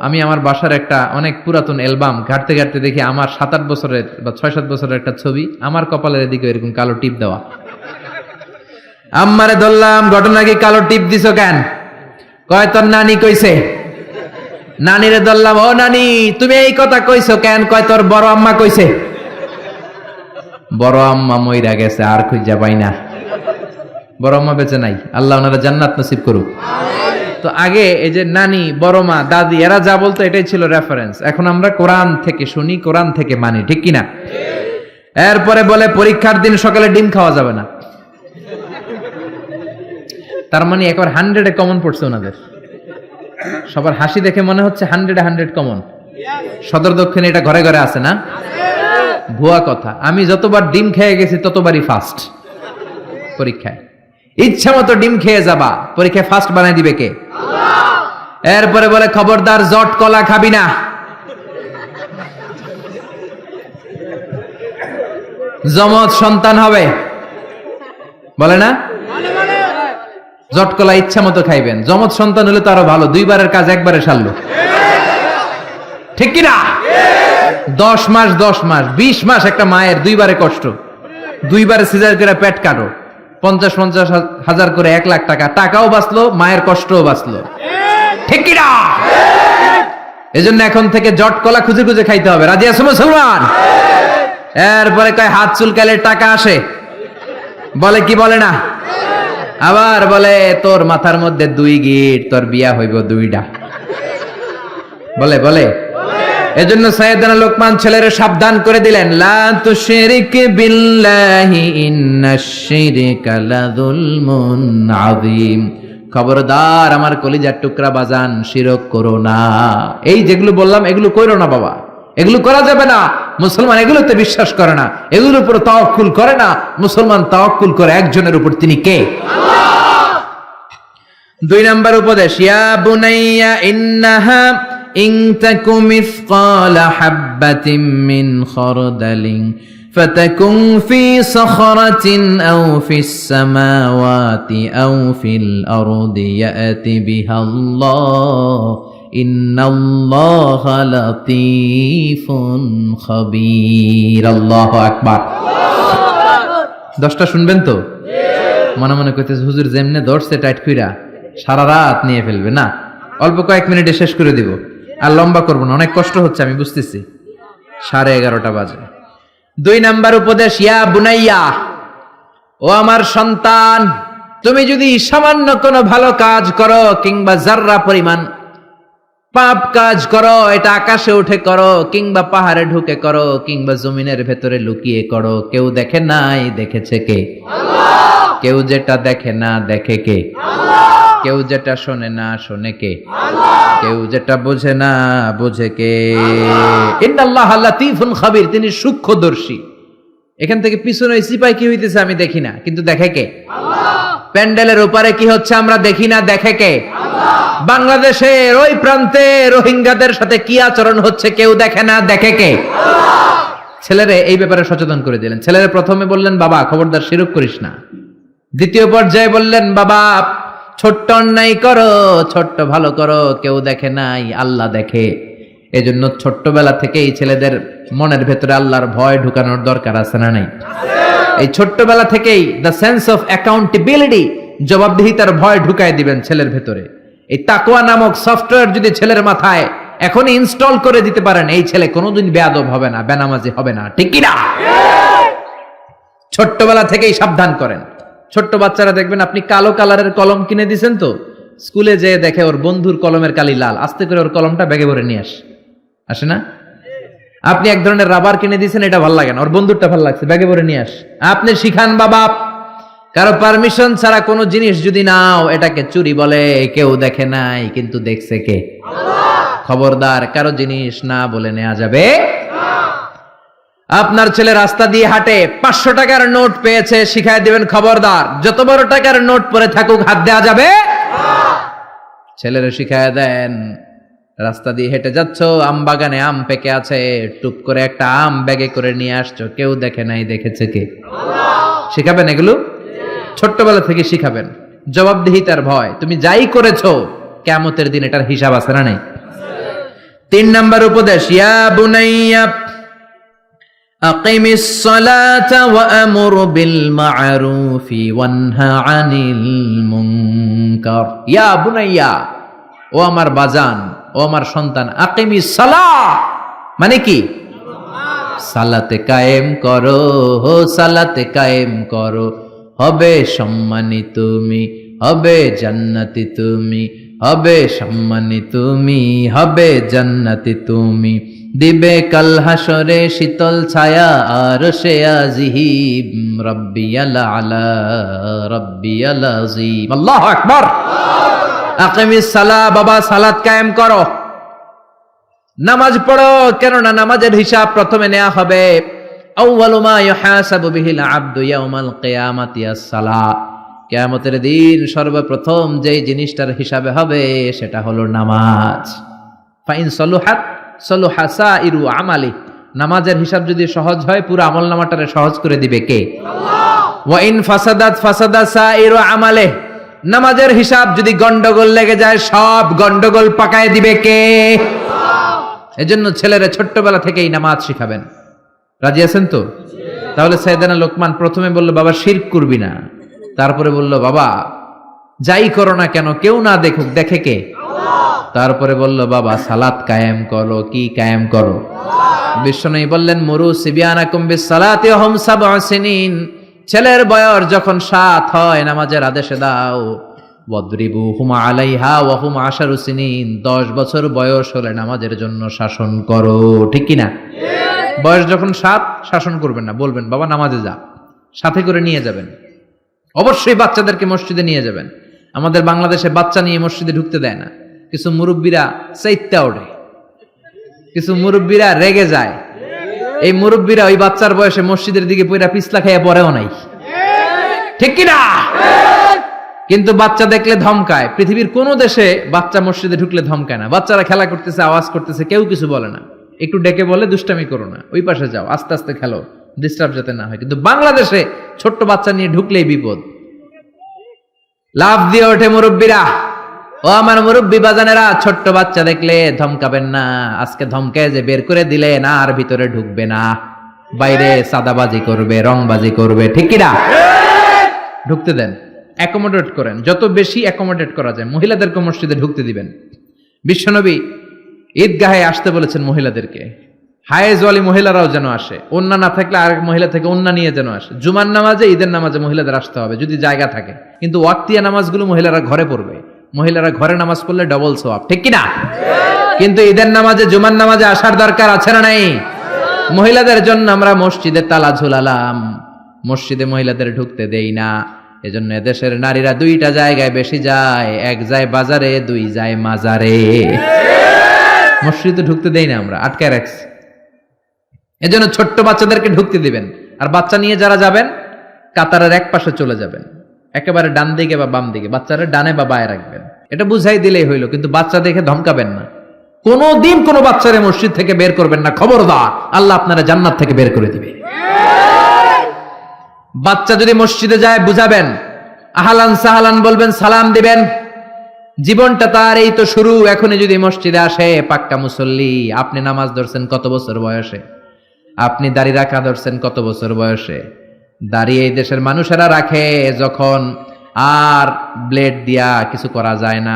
Speaker 1: আমি আমার বাসার একটা অনেক পুরাতন অ্যালবাম ঘাটতে ঘাটতে দেখি আমার 7-8 বছরের বা 6-7 বছরের একটা ছবি, আমার কপালের এদিকে এরকম কালো টিপ দেওয়া। আম্মারে ধরলাম, ঘটনা কি কালো টিপ দিছো কেন? কয় তোর নানি কইছে। নানিরে ধরলাম, ও নানি তুমি এই কথা কইছো কেন? কয় তোর বড় আম্মা কইছে। বড় আম্মা মইরা গেছে, আর খুঁজা পাই না। বড় আম্মা বেঁচে নাই, আল্লাহ ওনারা জান্নাত নসিব করুক। তো আগে এই যে নানি, বড় মা, দাদি এরা যা বলতো এটাই ছিল রেফারেন্স। এখন আমরা কোরআন থেকে শুনি, কোরআন থেকে মানি, ঠিক কিনা? এরপরে বলে পরীক্ষার দিন সকালে ডিম খাওয়া যাবে না। তার মানে একবার 100-এ কমন পড়ছে ওনাদের। সবার হাসি দেখে মনে হচ্ছে 100-এ 100 কমন। সদর দক্ষিণে এটা ঘরে ঘরে আছে না? ভুয়া কথা। আমি যতবার ডিম খেয়ে গেছি ততবারই ফার্স্ট পরীক্ষায়। ইচ্ছা মতো ডিম খেয়ে যাবা, পরীক্ষায় ফার্স্ট বানাই দিবে কে? এরপরে বলে খবরদার জট কলা খাবি না। জমজ সন্তান হবে, বলে না? জট কলা ইচ্ছা মতো খাইবেন। জমজ সন্তান হলে তো আরো ভালো, 2বারের কাজ একবারে সারলো, ঠিক কিনা? 10 মাস 20 মাস একটা মায়ের 2বারে কষ্ট, 2বারে সিজার করে পেট কাটো, 50-50 হাজার করে 1 লাখ টাকা, টাকাও বাঁচলো, মায়ের কষ্টও বাঁচলো, ঠিক কিনা? এজন্য এখন থেকে জট কলা খুঁজে খুঁজে খাইতে হবে। রাজি আছো মুসলমান? এরপরে কয় হাত চুলকালে টাকা আসে, বলে কি বলে না? আবার বলে তোর মাথার মধ্যে 2 গিট, তোর বিয়া হইব 2টা, বলে বলে। এজন্য সাইয়েদনা লোকমান ছেলেরে সাবধান করে দিলেন, লা তুশরিক বিল্লাহি ইন্নাশ শিরকা লাযুলমুন আযীম। খবরদার আমার কলিজার টুকরা বাজান, শিরক করো না। এই যেগুলো বললাম এগুলো কইরো না বাবা, এগুলো করা যাবে না। মুসলমান এগুলোতে বিশ্বাস করে না, এগুলোর উপর তাওয়াক্কুল করে না। মুসলমান তাওয়াক্কুল করে একজনের উপর, তিনি কে? আল্লাহ। 2 নাম্বার উপদেশ, ইয়া বুনাইয়া ইন্নাহা ইন তাকু মিসকালা হাববাতিন মিন খারদালিন ফাতাকুন ফি সাখরাতিন আও ফিস সামাওয়াতি আও ফিল আরদি ইয়াতি বিহাল্লাহ ইন্নাল্লাহা লাতীফুন খাবীর। আল্লাহু আকবার। 10টা শুনবেন তো? মনে মনে কইতেছে হুজুর যেমনে ধরছে টাইট কইরা সারা রাত নিয়ে ফেলবে না, অল্প কয়েক মিনিটে শেষ করে দিব, আর লম্বা করব না, অনেক কষ্ট হচ্ছে আমি বুঝতেছি। 11:30 বাজে। 2 নাম্বার উপদেশ, ইয়া বুনাইয়া, ও আমার সন্তান, তুমি যদি সামান্য কোনো ভালো কাজ করো কিংবা যাররা পরিমাণ পাপ কাজ করো, এটা আকাশে উঠে করো কিংবা পাহাড়ে ঢুকে করো কিংবা জমিনের ভেতরে লুকিয়ে করো, কেউ দেখে নাই, দেখেছে কে? আল্লাহ। কেউ যেটা দেখে না দেখে কে? আল্লাহ। কেউ যেটা শোনে না শোনে কে? আল্লাহ। কেউ যেটা বোঝে না বোঝে কে? ইন্নাল্লাহা লাতীফুন খাবীর, তিনি সূক্ষ্মদর্শী। এখান থেকে পিছনে সিপাই কি হইতেছে আমি দেখি না, কিন্তু দেখে কে? আল্লাহ। প্যান্ডেলের উপরে কি হচ্ছে আমরা দেখি না, দেখে কে? আল্লাহ। বাংলাদেশের ওই প্রান্তে রোহিঙ্গাদের সাথে কি আচরণ হচ্ছে কেউ দেখে না, দেখে কে? আল্লাহ। ছেলেরে এই ব্যাপারে সচেতন করে দিলেন। ছেলেরে প্রথমে বললেন বাবা খবরদার শিরক করিস না। দ্বিতীয় পর্যায়ে বললেন বাবা ছোট্ট অন্যায় করো, ছোট্ট ভালো করো, কেউ দেখে নাই, আল্লাহ দেখে। এজন্য ছোট্টবেলা থেকেই ছেলেদের মনের ভেতরে আল্লাহর ভয় ঢুকানোর দরকার আছে না নাই? এই ছোট্টবেলা থেকেই দ্য সেন্স অফ অ্যাকাউন্টেবিলিটি, জবাবদিহিতার ভয় ঢুকায় দিবেন ছেলের ভেতরে। এই তাকওয়া নামক সফটওয়্যার যদি ছেলের মাথায় এখনই ইনস্টল করে দিতে পারেন, এই ছেলে কোনোদিন বেয়াদব হবে না, বেনামাজি হবে না, ঠিক কি না? ছোট্টবেলা থেকেই সাবধান করেন। ছোট্ট বাচ্চারা দেখবেন আপনি কালো কালারের কলম কিনে দিয়েছেন, তো স্কুলে যেয়ে দেখে ওর বন্ধুর কলমের কালি লাল, আস্তে করে ওর কলমটা ব্যাগে ভরে নিয়ে আসে না? আপনি এক ধরনের রাবার কিনে দিয়েছেন, এটা ভালো লাগে না, ওর বন্ধুরটা ভালো লাগছে, ব্যাগে ভরে নিয়ে আপনি শিখান বাবা কারো পারমিশন ছাড়া কোনো জিনিস যদি নাও এটাকে চুরি বলে। কেউ দেখে নাই কিন্তু দেখছে কে? খবরদার, কারো জিনিস না বলে নেওয়া যাবে না। আপনার ছেলে রাস্তা দিয়ে হাঁটে, 500 টাকার নোট পেয়েছে, শিখায় দিবেন খবরদার, যত বড় টাকার নোট পরে থাকুক হাত দেওয়া যাবে না। ছেলেরে শিখায় দেন, রাস্তা দিয়ে হেঁটে যাচ্ছ, আম বাগানে আম পেকে আছে, টুপ করে একটা আম ব্যাগে করে নিয়ে আসছো, কেউ দেখে নাই, দেখেছে কে? শিখাবেন এগুলো, ছোট্টবেলা থেকে শিখাবেন। জবাবদিহিতার ভয়, তুমি যাই করেছো কিয়ামতের দিন এটার হিসাব আছে না নাই? 3 নাম্বার উপদেশ, ইয়া বুনাইয়া আকিমিস সালাতা ওয়া আমুর বিল মা'রুফি ওয়ানহা আনিল মুনকার। ইয়া বুনাইয়া, ও আমার বাজান, ও আমার সন্তান, আকিমিস সালাহ মানে কি? সালাতে কায়েম করো, সালাতে কায়েম করো, হবে সম্মানী তুমি, হবে জান্নাতি তুমি, হবে সম্মানী তুমি, হবে জান্নাতি তুমি, দিবে কাল হাসরে শীতল ছায়া আরশে আজিম, রাব্বিয়াল আলা রাব্বিয়াল আযীম। আল্লাহু আকবার। আকিমিস সালাহ, বাবা সালাত কায়েম করো, নামাজ পড়ো, কেননা নামাজের হিসাব প্রথমে নেওয়া হবে। আউয়ালু মা ইউহাসাবু বিহিল আবদু ইয়াউমাল কিয়ামাতি আস-সালাহ। কিয়ামতের দিন সর্বপ্রথম যেই জিনিসটার হিসাবে হবে সেটা হলো নামাজ। ফাইন সলুহাত সলুহা সাইরু আমালি। নামাজের হিসাব যদি সহজ হয় পুরো আমলনামাটারে সহজ করে দিবে কে? আল্লাহ। ওয়া ইন ফাসাদাত ফাসাদা সাইরু আমালে। নামাজের হিসাব যদি গন্ডগোল লেগে যায় সব গন্ডগোল পাকায় দিবে কে? আল্লাহ। এজন্য ছেলেরা ছোট্টবেলা থেকেই নামাজ শিখাবেন। রাজি আছেন তো? তাহলে সাইয়েদনা লোকমান প্রথমে বলল, বাবা শিরক করবি না। তারপরে বলল, বাবা যাই করো না কেন কেউ না দেখুক, দেখে কে? আল্লাহ। তারপরে বলল, বাবা সালাত কায়েম করো। কি কায়েম করো? বিশ্বনবী বললেন, মুরু সিবিয়ানাকুম বিস-সালাতি ওয়া হুম 7 সিনিন। ছেলের বয়স যখন 7 হয় নামাজের আদেশে দাও। ওয়াদরিবুহুম আলাইহা ওয়া হুম 10 সিনিন। 10 বছর বয়স হলে নামাজের জন্য শাসন করো। ঠিক কি না? বয়স যখন 7 শাসন করবেন না, বলবেন বাবা নামাজে যা, সাথে করে নিয়ে যাবেন। অবশ্যই বাচ্চাদেরকে মসজিদে নিয়ে যাবেন। আমাদের বাংলাদেশে বাচ্চা নিয়ে মসজিদে ঢুকতে দেয় না। কিছু মুরব্বীরা চাইত্যা ওঠে, কিছু মুরব্বীরা রেগে যায়। এই মুরব্বীরা ওই বাচ্চার বয়সে মসজিদের দিকে পয়রা পিছলা খাইয়া পড়েও নাই। ঠিক কি না? কিন্তু বাচ্চা দেখলে ধমকায়। পৃথিবীর কোন দেশে বাচ্চা মসজিদে ঢুকলে ধমকায় না। বাচ্চারা খেলা করতেছে, আওয়াজ করতেছে, কেউ কিছু বলে না। একটু ডেকে বলে দুষ্টামি করো না, ওই পাশে যাও, আস্তে আস্তে খেলো, ডিস্টার্ব যাতে না হয়। কিন্তু বাংলাদেশে ছোট্ট বাচ্চা নিয়ে ঢুকলেই বিপদ। লাফ দিয়ে ওঠে মুরব্বীরা। ও আমার মুরব্বী বাজানেরা, ছোট্ট বাচ্চা দেখলে ধমকাবেন না। আজকে ধমকে যে বের করে দিলে না, আর ভিতরে ঢুকবে না, বাইরে সাদাবাজি করবে, রংবাজি করবে। ঠিক কিনা? ঢুকতে দেন, অ্যাকোমোডেট করেন, যত বেশি অ্যাকোমোডেট করা যায়। মহিলাদেরকে মসজিদে ঢুকতে দিবেন। বিশ্বনবী ঈদগাহে আসতে বলেছেন মহিলাদেরকে। হায়েজওয়ালি মহিলারাও যেন আসে, ওন্না না থাকলে আরেক মহিলা থেকে ওন্না নিয়ে যেন আসে। জুমার নামাজে, ঈদের নামাজে মহিলাদের আসতে হবে যদি জায়গা থাকে। কিন্তু ওয়াক্তিয়া নামাজগুলো মহিলারা ঘরে পড়বে। মহিলারা ঘরে নামাজ পড়লে ডবল সওয়াব। ঠিক কি না? কিন্তু ঈদের নামাজে, জুমার নামাজে আসার দরকার আছে না নাই? মহিলাদের জন্য আমরা মসজিদে তালা ঝুলালাম, মসজিদে মহিলাদের ঢুকতে দেই না। এজন্য এদেশের নারীরা 2টা জায়গায় বেশি যায়, এক যায় বাজারে, 2 যায় মাজারে। মসজিদে ঢুকতে দেই না, আমরা আটকায় রাখছি। এজন্য ছোট্ট বাচ্চাদেরকে ঢুকতে দিবেন। আর বাচ্চা নিয়ে যারা যাবেন কাতারের এক পাশে চলে যাবেন, একেবারে ডান দিকে বা বাম দিকে। বাচ্চারা ডানে বা বায়ে রাখবেন, এটা বুঝাই দিলেই হইলো। কিন্তু বাচ্চা দেখে ধমকাবেন না। কোনদিন কোনো বাচ্চারে মসজিদ থেকে বের করবেন না, খবরদার, আল্লাহ আপনারা জান্নাত থেকে বের করে দিবে। বাচ্চা যদি মসজিদে যায় বুঝাবেন, আহলান সাহলান বলবেন, সালাম দিবেন। জীবনটা তার এই তো শুরু। এখনই যদি মসজিদে আসে পাক্কা মুসল্লি। আপনি নামাজ ধরছেন কত বছর বয়সে? আপনি দাড়ি রাখা ধরছেন কত বছর বয়সে? দাড়ি এই দেশের মানুষেরা রাখে যখন আর ব্লেড দিয়া কিছু করা যায় না।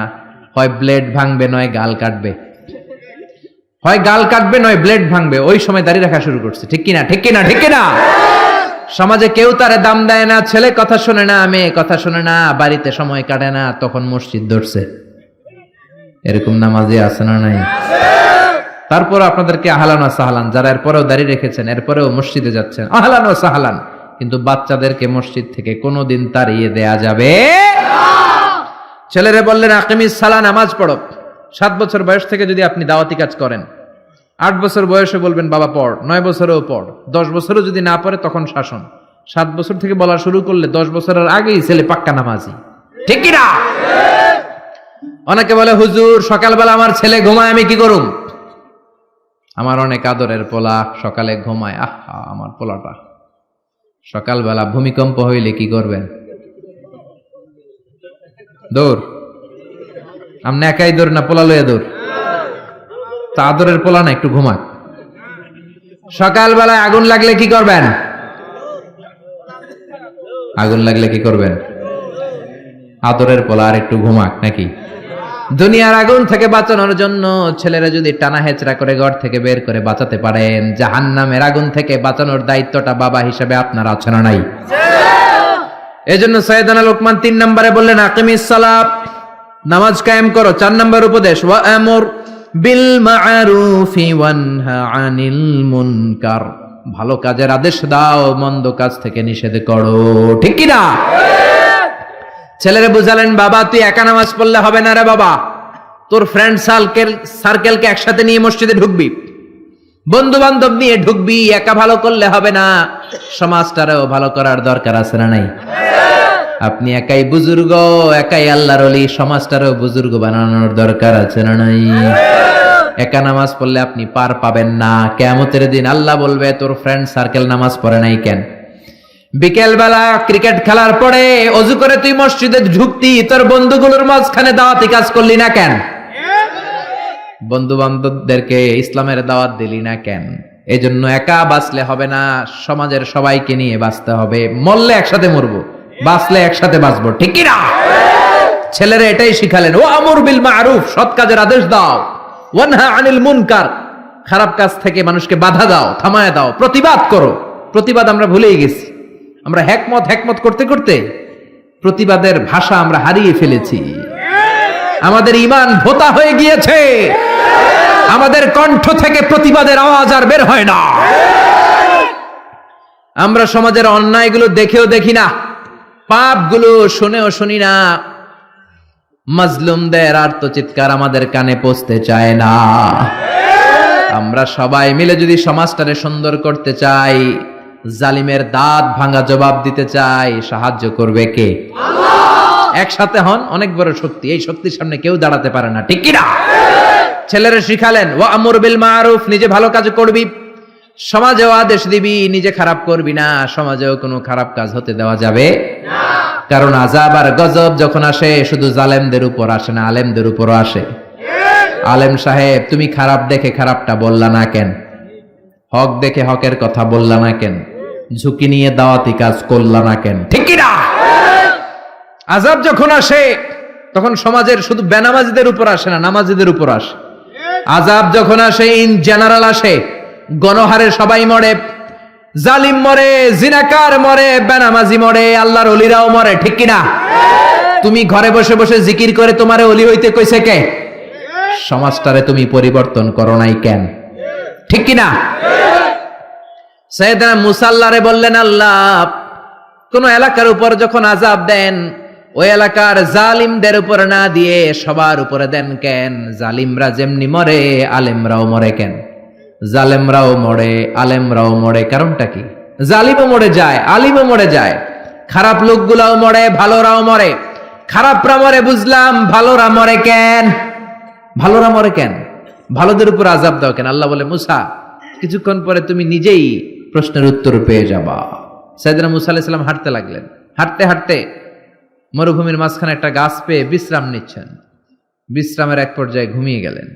Speaker 1: হয় ব্লেড ভাঙবে, নয় গাল কাটবে। হয় গাল কাটবে, নয় ব্লেড ভাঙবে। ওই সময় দাড়ি রাখা শুরু করছে। ঠিক কিনা? ঠিক কিনা? ঠিক কিনা? সমাজে কেউ তারে দাম দেয় না, ছেলে কথা শোনে না, মেয়ে কথা শোনে না, বাড়িতে সময় কাটে না, তখন মসজিদ ধরছে। এরকম নামাজি আছে না নাই? তারপর আপনাদেরকে আহলান ও সাহলান, যারা এরপরেও দাঁড়িয়ে রেখেছেন, এরপরেও মসজিদে যাচ্ছেন, আহলান ও সাহলান। কিন্তু বাচ্চাদেরকে মসজিদ থেকে কোনোদিন তাড়িয়ে দেয়া যাবে না। ছেলেরে বললেন আকিমিস সালাহ, নামাজ পড়ো। 7 বছর বয়স থেকে যদি আপনি দাওয়াতি কাজ করেন, 8 বছর বয়সে বলবেন বাবা পড়, 9 বছরেও পড়, 10 বছরও যদি না পড়ে তখন শাসন। 7 বছর থেকে বলা শুরু করলে 10 বছরের আগেই ছেলে পাক্কা নামাজি, ঠিক কি না? অনেকে বলে হুজুর সকালবেলা আমার ছেলে ঘুমায়, আমি কি করুম? আমার অনেক আদরের পোলা সকালে ঘুমায়, আহা আমার পোলাটা। সকালবেলা ভূমিকম্প হইলে কি করবেন? দৌড়। আপনি একাই দৌড় না পোলা লইয়া দৌড়? তা আদরের পোলা না, একটু ঘুমাক। সকালবেলায় আগুন লাগলে কি করবেন? আগুন লাগলে কি করবেন? আদরের পোলা আর একটু ঘুমাক নাকি? দুনিয়ার আগুন থেকে বাঁচানোর জন্য ছেলেরা যদি টানা হেচড়া করে ঘর থেকে বের করে বাঁচাতে পারেন, জাহান্নামের আগুন থেকে বাঁচানোর দায়িত্বটা বাবা হিসেবে আপনার আছে না নাই? এজন্য সাইয়েদানা লোকমান 3 নম্বরে বললেন আকিমিস সালাত, নামাজ কায়েম করো। 4 নম্বর উপদেশ ওয়া আমর বিল মা'রুফি ওয়ানহা আনিল মুনকার, ভালো কাজের আদেশ দাও, মন্দ কাজ থেকে নিষেধ করো, ঠিক কি না? ছেলেরে বুঝালেন বাবা তুই একা নামাজ পড়লে হবে না রে বাবা, তোর ফ্রেন্ড সার্কেলকে একসাথে নিয়ে মসজিদে ঢুকবি, বন্ধু বান্ধব নিয়ে ঢুকবি, একা ভালো করলে হবে না, সমাজটারেও ভালো করার দরকার আছে না নাই? আপনি একাই বুজুর্গ, একাই আল্লাহর ওলি, সমাজটারেও বুজুর্গ বানানোর দরকার আছে না নাই? একা নামাজ পড়লে আপনি পার পাবেন না। কিয়ামতের দিন আল্লাহ বলবে তোর ফ্রেন্ড সার্কেল নামাজ পড়ে নাই কেন? বিকেল বেলা ক্রিকেট খেলার পরে অজু করে তুই মসজিদে ঢুকতি, তোর বন্ধুগুলোর মাঝখানে দাওয়াতি কাজ করলি না কেন? বন্ধু বান্ধবদেরকে ইসলামের দাওয়াত দিলি না কেন? এই জন্য একা বাঁচলে হবে না, সমাজের সবাইকে নিয়ে বাঁচতে হবে। মরলে একসাথে মরবো, বাঁচলে একসাথে বাঁচবো, ঠিক কি না? ছেলেরা এটাই শিখালেন, ও আমর বিল মারুফ, সৎ কাজের আদেশ দাও, ওয়ানহা আনিল মুনকার, খারাপ কাজ থেকে মানুষকে বাধা দাও, থামায় দাও, প্রতিবাদ করো। প্রতিবাদ আমরা ভুলেই গেছি। আমরা হেকমত করতে করতে প্রতিবাদের ভাষা আমরা হারিয়ে ফেলেছি। আমাদের ঈমান ভোতা হয়ে গিয়েছে, আমাদের কণ্ঠ থেকে প্রতিবাদের আওয়াজ আর বের হয় না। আমরা সমাজের অন্যায়গুলো দেখেও দেখি না, পাপগুলো শুনেও শুনি না, মাজলুমদের আর্তচিৎকার আমাদের কানে পৌঁছতে চায় না। আমরা সবাই মিলে যদি সমাজটারে সুন্দর করতে চাই, জালিমের দাঁত ভাঙা জবাব দিতে চাই, সাহায্য করবে কে? আল্লাহ। একসাথে হন, অনেক বড় শক্তি, এই শক্তির সামনে কেউ দাঁড়াতে পারে না, ঠিক কি না? ছেলেরা শিখালেন ওয়া আমর বিল মারুফ, নিজে ভালো কাজ করবি, সমাজেও আদেশ দিবি, নিজে খারাপ করবি না, সমাজেও কোনো খারাপ কাজ হতে দেওয়া যাবে না। কারণ আযাব আর গজব যখন আসে শুধু জালেমদের উপর আসে না, আলেমদের উপরও আসে। আলেম সাহেব তুমি খারাপ দেখে খারাপটা বললা না কেন? হক দেখে হকের কথা বললা না কেন? ঝুঁকি নিয়ে দাওয়াতি কাজ করলা না কেন? ঠিক কি না? আযাব যখন আসে তখন সমাজের শুধু বেনামাজিদের উপর আসে না, নামাজিদের উপর আসে। আযাব যখন আসে ইন জেনারেল আসে, গণহারে সবাই মরে, জালিম মরে, জিনাকার মরে, বেনামাজি মরে, আল্লাহর ওলিরাও মরে, ঠিক কি না? তুমি ঘরে বসে বসে জিকির করে তোমারে ওলি হইতে কইছে কে? সমাজটারে তুমি পরিবর্তন করো নাই কেন? ঠিক কি না? সাইয়েদনা মুসা আল্লাহরে বললেন আল্লাহ কোন এলাকার উপর যখন আযাব দেন, ওই এলাকার জালিমদের উপর না দিয়ে সবার উপরে দেন কেন? জালিমরা যেমনি মরে আলেমরাও মরে কেন? জালেমরাও মরে আলেমরাও মরে, কারণটা কি? জালিমও মরে যায়, আলিমও মরে যায়, খারাপ লোকগুলাও মরে, ভালোরাও মরে। খারাপরা মরে বুঝলাম, ভালোরা মরে কেন? ভালোরা মরে কেন? ভালোদের উপর আযাব দাও কেন? আল্লাহ বলে মুসা কিছুক্ষণ পরে তুমি নিজেই প্রশ্নের উত্তর পেয়ে যাবা। সাইয়েদনা মুসা আলাইহিস সালাম হাঁটতে লাগলেন, হাঁটতে হাঁটতে মরুভূমির মাঝখানে একটা গাছ পেয়ে বিশ্রাম নিচ্ছেন। বিশ্রামের এক পর্যায়ে ঘুমিয়ে গেলেন,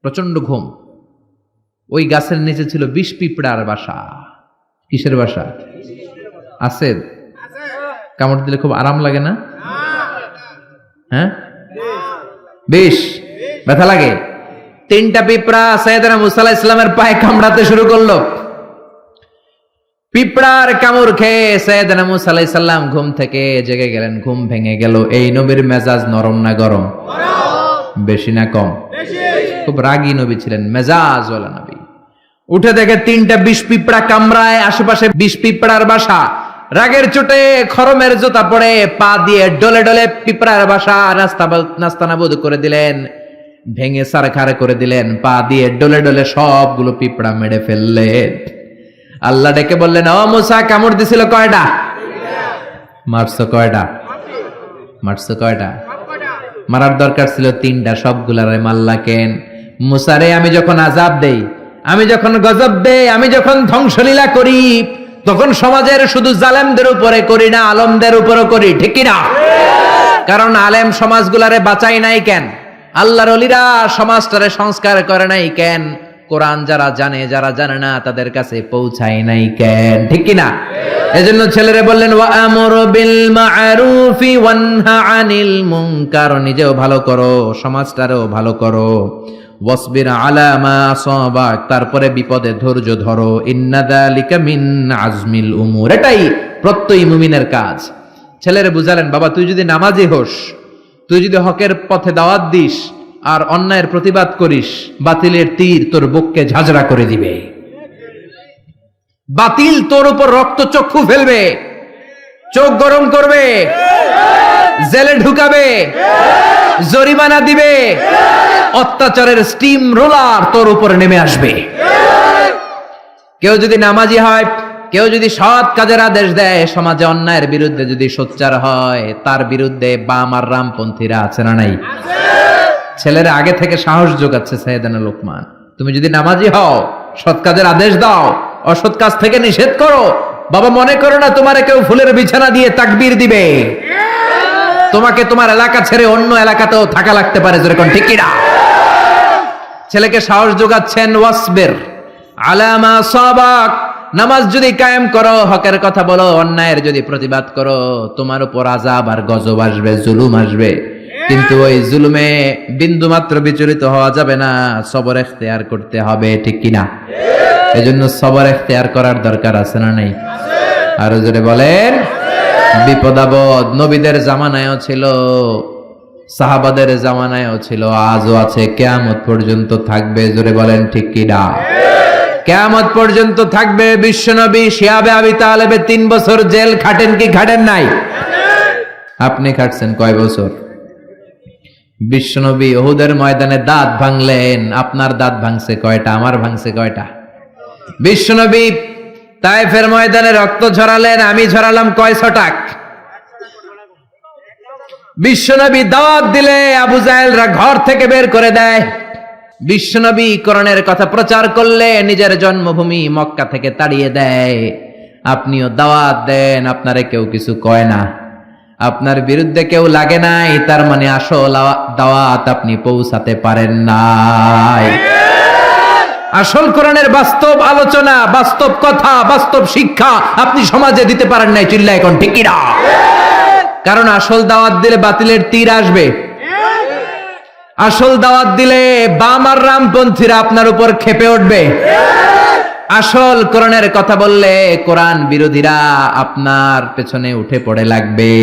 Speaker 1: প্রচন্ড ঘুম। ওই গাছের নিচে ছিল 20 পিঁপড়ার বাসা। কিসের বাসা? আছে? কামড় দিলে খুব আরাম লাগে না? হ্যাঁ, 20 ব্যথা লাগে। 3টা পিঁপড়া সাইয়েদনা মুসা আলাইহিস সালামের পায়ে কামড়াতে শুরু করলো। পিঁপড়ার কামড় খেয়ে সাইয়েদনা মুসা আলাইহিস সালাম ঘুম থেকে জেগে গেলেন, ঘুম ভেঙে গেল। এই নবীর মেজাজ নরম না গরম? বেশি না কম? খুব রাগী নবী ছিলেন, মেজাজওয়ালা নবী। উঠে দেখে 3টা বিষ পিঁপড়া কামড়ায়, আশেপাশে বিষ পিঁপড়ার বাসা। রাগের চোটে খরমের জুতা পরে পা দিয়ে ডলে ডলে পিঁপড়ার বাসা নাস্তানাবুদ করে দিলেন, ভেঙে সারখার করে দিলেন, পা দিয়ে ডলে ডলে সবগুলো পিঁপড়া মেরে ফেললেন। আল্লাহ ডেকে বললেন, ও মুসা, কামড় দিছিল কয়টা? মারছো কয়টা? মারছো কয়টা? মারার দরকার ছিল 3টা, সবগুলারে মাল্লা কেন? মুসারে আমি যখন আযাব দেই, আমি যখন গজব দেই, আমি যখন ধ্বংসলীলা করি, তখন সমাজের শুধু জালেমদের উপরে করি না, আলেমদের উপরও করি, ঠিক কি না? কারণ আলেম সমাজগুলারে বাঁচাই নাই কেন? আল্লাহর ওলিরা সমাজটারে সংস্কার করে নাই কেন? কোরআন যারা জানে, যারা জানে না তাদের কাছে পৌঁছায় নাই কেন? ঠিক কি না? এজন্য ছেলেরে বললেন, ওয়া আমরু বিল মা'রুফি ওয়ানহা আনিল মুনকার, নিজেও ভালো করো, সমাজটারেও ভালো করো। ওয়াসবির আলা মা আসাবাক, তারপরে বিপদে ধৈর্য ধরো। ইন্না যালিকা মিন আজমিল উমুর, এটাই প্রত্যয়ী মুমিনের কাজ। ছেলেরে বুঝালেন, বাবা তুই যদি নামাজি হোস, তুই যদি হকের পথে দাওয়াত দিস আর অন্যায়ের প্রতিবাদ করিস, বাতিলের তীর তোর বুককে ঝাঁঝরা করে দিবে। বাতিল তোর উপর রক্ত চক্ষু ফেলবে, চোখ গরম করবে, জেলে ঢুকাবে, জরিমানা দিবে, অত্যাচারের স্টিম রোলার তোর উপর নেমে আসবে। কেউ যদি নামাজি হয়, কেউ যদি সৎ কাজের আদেশ দেয়, সমাজে অন্যায়ের বিরুদ্ধে যদি সোচ্চার হয়, তার বিরুদ্ধে বাম আর রামপন্থীরা আছে না নাই? ছেলেরা আগে থেকে সাহস যোগাচ্ছে সাইয়েদানা লোকমান, তুমি যদি নামাজি হও, সৎ কাজের আদেশ দাও, অসৎ কাজ থেকে নিষেধ করো, বাবা মনে করো না তোমারে কেউ ফুলের বিছানা দিয়ে তাকবীর দিবে। তোমাকে তোমার এলাকা ছেড়ে অন্য এলাকাতেও থাকা লাগতে পারে, যেরকম ঠিক কি না? ছেলেকে সাহস যোগাচ্ছেন, ওয়াসবির আলা মা সাবাক, নামাজ যদি কায়েম করো, হকের কথা বলো, অন্যায়ের যদি প্রতিবাদ করো, তোমার উপর আযাব আর গজব আসবে, জুলুম আসবে, কিন্তু ওই জুলুমে বিন্দু মাত্র বিচলিত হওয়া যাবে না, সবর ইখতিয়ার করতে হবে, ঠিক কি না? এজন্য সবর ইখতিয়ার করার দরকার আছে না নাই? আরো জোরে বলেন। বিপদ আপদ নবীদের জামানায়ও ছিল, সাহাবাদের জামানায়ও ছিল, আজও আছে, কিয়ামত পর্যন্ত থাকবে, জোরে বলেন ঠিক কি না? কিয়ামত পর্যন্ত থাকবে। বিশ্বনবী শিয়াবে আবি তালেবে 3 বছর জেল খাটেন কি খাটেন নাই? আপনি খাটছেন কয় বছর? বিশ্বনবী উহুদের ময়দানে দাঁত ভাঙলেন, আপনার দাঁত ভাঙছে কয়টা? আমার ভাঙছে কয়টা? বিশ্বনবী তায়েফের ময়দানে রক্ত ঝরালেন, আমি ঝরালাম কয় ছটাক? বিশ্বনবী দাওয়াত দিলে আবু জাহেলরা ঘর থেকে বের করে দেয়। বিশ্বনবী কোরআনের কথা প্রচার করলে নিজের জন্মভূমি মক্কা থেকে তাড়িয়ে দেয়। আপনিও দাওয়াত দেন, আপনারে কেউ কিছু কয় না, আপনার বিরুদ্ধে কেউ লাগে নাই, তার মানে আসল দাওয়াত আপনি পৌঁছাতে পারেন নাই। আসল কোরআনের বাস্তব আলোচনা, বাস্তব কথা, বাস্তব শিক্ষা আপনি সমাজে দিতে পারেন নাই, চিল্লায় এখন ঠিক কি না? কারণ আসল দাওয়াত দিলে বাতিলের তীর আসবে, আসল দাওয়াত দিলে বাম আর রামপন্থীরা আপনার উপর ক্ষেপে উঠবে, আসল কোরআনের কথা বললে কোরআন বিরোধীরা আপনার পেছনে উঠে পড়ে লাগবে।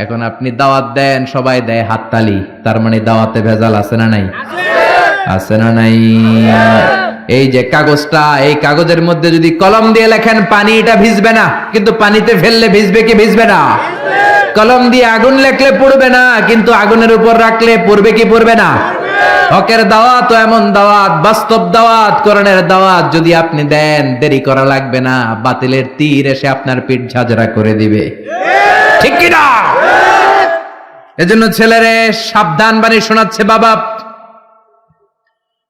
Speaker 1: এখন আপনি দাওয়াত দেন, সবাই দেয় হাততালি, তার মানে দাওয়াতে ভেজাল আছে না নাই? আছে না নাই? এই যে কাগজটা, এই কাগজের মধ্যে যদি কলম দিয়ে লেখেন পানি, এটা ভিজবে না, কিন্তু পানিতে ফেললে ভিজবে কি ভিজবে না? কলম দিয়ে আগুন লেখলে পড়বে না, কিন্তু আগুনের উপর রাখলে পড়বে কি পড়বে না? হকের দাওয়াত ও এমন দাওয়াত, বাস্তব দাওয়াত, কোরআনের দাওয়াত যদি আপনি দেন, দেরি করা লাগবে না, বাতিলের তীর এসে আপনার পিঠ ঝাঁঝরা করে দিবে, ঠিক কি না? এজন্য ছেলেরে সাবধান বাণী শোনাচ্ছে বাবা,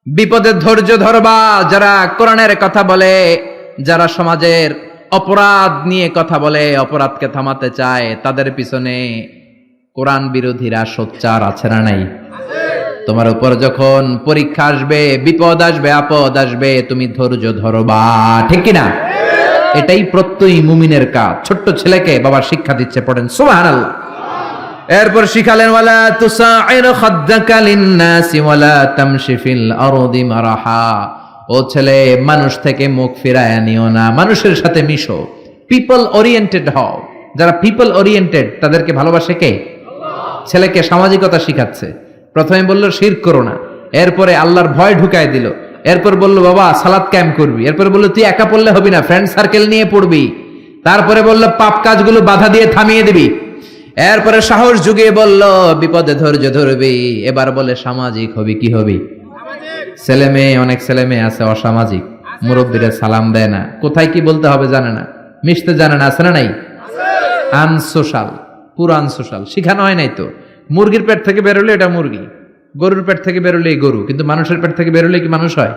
Speaker 1: বিপদে ধৈর্য ধরবা। যারা কোরআনের কথা বলে, যারা সমাজের অপরাধ নিয়ে কথা বলে, অপরাধকে থামাতে চায়, তাদের পিছনে কোরআন বিরোধীরা সোচ্চার আছে না নাই? তোমার উপর যখন পরীক্ষা আসবে, বিপদ আসবে, আপদ আসবে, তুমি ধৈর্য ধরবা, ঠিক কি না? এটাই প্রত্যয়ী মুমিনের কাজ। ছোট্ট ছেলেকে বাবা শিক্ষা দিচ্ছে, পড়েন সুবহানাল্লাহ। এরপর শিখালেন, ওয়ালা তুসাইর খাদ্দাকা লিন্নাসি ওয়ালা তামশি ফিল আরদি মারাহা। ও ছেলে, মানুষ থেকে মুখ ফিরায় নিও না, মানুষের সাথে মিশো, পিপল ওরিয়েন্টেড হও। যারা পিপল ওরিয়েন্টেড তাদেরকে ভালোবাসে কে? আল্লাহ। ছেলেকে সামাজিকতা শিখাচ্ছে। প্রথমে বলল শিরক করো না, এরপরে আল্লাহর ভয় ঢুকায় দিল, এরপর বলল বাবা সালাত কায়েম করবি, এরপর বলল তুই একা পড়লে হবি না, ফ্রেন্ড সার্কেল নিয়ে পড়বি, তারপরে বলল পাপ কাজগুলো বাধা দিয়ে থামিয়ে দিবি, এরপরে সাহস জুগিয়ে বলল বিপদে ধৈর্য ধরবি, এবার বলে সামাজিক হবি। কি হবি? ছেলে মেয়ে, অনেক ছেলে মেয়ে আছে অসামাজিক, মুরব্বীরা সালাম দেয় না, কোথায় কি বলতে হবে জানে না, মিশতে জানে না, আছে না নাই? আনসোশাল, পুরো আনসোশাল, শিখানো হয় নাই তো। মুরগির পেট থেকে বেরোলে এটা মুরগি, গরুর পেট থেকে বেরোলে গরু, কিন্তু মানুষের পেট থেকে বেরোলে কি মানুষ হয়?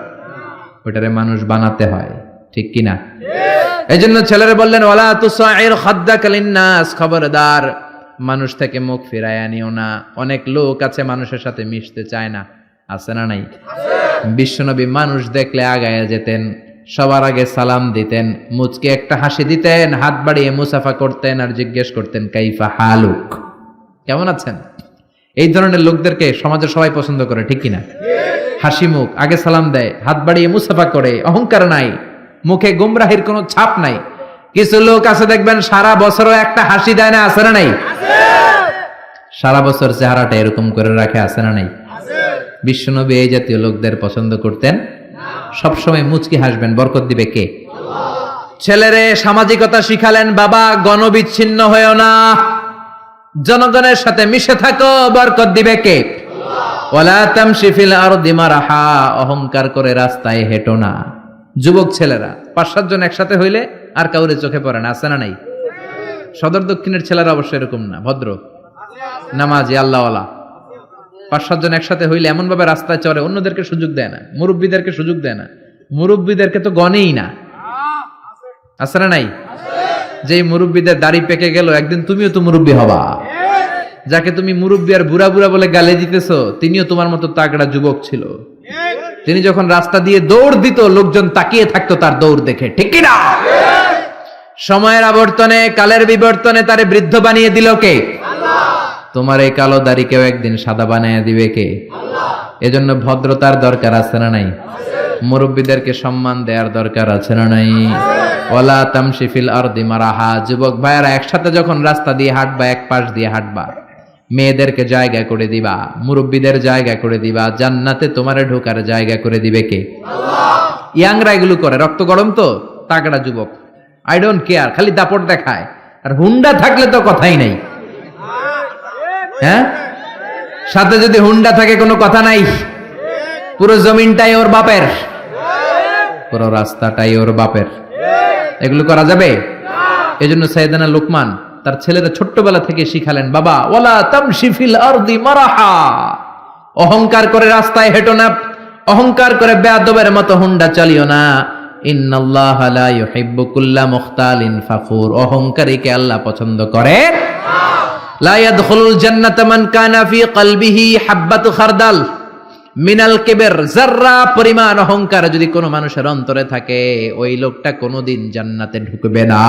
Speaker 1: ওটারে মানুষ বানাতে হয়, ঠিক কিনা? এই জন্য ছেলেরা বললেন ওয়ালা তুসাইর খাদ্দাকা লিন্নাস, খবরদার মানুষ থেকে মুখ ফিরায় আনিও না। অনেক লোক আছে মানুষের সাথে মিশতে চায় না, আছে না নাই? বিশ্বনবী মানুষ দেখলে আগায়া যেতেন, সবার আগে সালাম দিতেন, মুচকে একটা হাসি দিতেন, হাত বাড়িয়ে মুসাফা করতেন আর জিজ্ঞেস করতেন কাইফা হালুক, কেমন আছেন? এই ধরনের লোকদেরকে সমাজের সবাই পছন্দ করে, ঠিক কিনা? হাসি মুখ, আগে সালাম দেয়, হাত বাড়িয়ে মুসাফা করে, অহংকার নাই, মুখে গুমরাহির কোনো ছাপ নাই। কিছু লোক আছে দেখবেন সারা বছরও একটা হাসি দেয় না, আছে না নাই? সারা বছর চেহারাটা এরকম করে রাখে, আছে না নাই? বিশ্বনবী এই জাতীয় লোকদের পছন্দ করতেন। সবসময় মুচকি হাসবেন, বরকত দিবে কে? ছেলেরে সামাজিকতা শিখালেন, বাবা গণবিচ্ছিন্ন হয়েও না, জনগণের সাথে মিশে থাকো, বরকত দিবে কে? ওয়ালা তামশি ফিল আরদি মারাহা, অহংকার করে রাস্তায় হেঁটো না। যুবক ছেলেরা 5-7 জন একসাথে হইলে আর কাউরে চোখে পড়ে না, আছে না নাই? সদর দক্ষিণের ছেলেরা অবশ্য এরকম না, ভদ্র নামাজি আল্লাহওয়ালা। 5-7 জন একসাথে হইলে এমন ভাবে রাস্তায় চড়ে, অন্যদেরকে সুযোগ দেয় না, মুরব্বীদেরকে সুযোগ দেয় না, মুরব্বীদেরকে তো গনেই না, আছে না নাই? যে মুরব্বীদের দাড়ি পেকে গেল, একদিন তুমিও তো মুরব্বী হবা। যাকে তুমি মুরব্বী আর বুড়া বুড়া বলে গালে দিতেছো, তিনিও তোমার মতো তাগড়া যুবক ছিল। তিনি যখন রাস্তা দিয়ে দৌড় দিত, লোকজন তাকিয়ে থাকতো তার দৌড় দেখে, ঠিক কিনা? সময়ের আবর্তনে, কালের বিবর্তনে তারে বৃদ্ধ বানিয়ে দিল কে? তোমার এই কালো দাড়িকেও একদিন সাদা বানিয়ে দিবে কে? এজন্য ভদ্রতার দরকার আছে না নাই? মুরব্বীদেরকে সম্মান দেওয়ার দরকার আছে না নাই? ওয়ালা তামশি ফিল আরদি মারাহা, যুবক ভাইয়ারা একসাথে যখন রাস্তা দিয়ে হাঁটবা, এক পাশ দিয়ে হাঁটবা, মেয়েদেরকে জায়গা করে দিবা, মুরব্বীদের জায়গা করে দিবা, জান্নাতে তোমারে ঢোকার জায়গা করে দিবে কে? ইয়াংরা এগুলো করে, রক্ত গরম তো, তাগড়া যুবক, আই ডোন্ট কেয়ার, খালি দাপট দেখায়। আর হুন্ডা থাকলে তো কথাই নাই, হ্যাঁ? সাথে যদি হুন্ডা থাকে কোনো কথা নাই, পুরো জমিনটাই ওর বাপের, পুরো রাস্তাটাই ওর বাপের। এগুলো করা যাবে? এজন্য সাইয়েদনা লোকমান তার ছেলেরা ছোট্টবেলা থেকে শিখালেন, বাবা ওয়ালা তামশি ফিল আরদি মারাহা, অহংকার করে রাস্তায় হেঁটো না, অহংকার করে বেয়াদবের মতো হুন্ডা চালিও না। ইন্নাল্লাহা লা ইউহিব্বু কুল্লা মুখতালিন ফাখুর, অহংকারীকে আল্লাহ পছন্দ করে না। লা ইয়াদখুলুল জান্নাতা মান কানা ফি কলবিহি হাববাতু খারদাল মিনাল কিবর, যাররা পরিমাণ অহংকার যদি কোনো মানুষের অন্তরে থাকে, ওই লোকটা কোনোদিন জান্নাতে ঢুকবে না।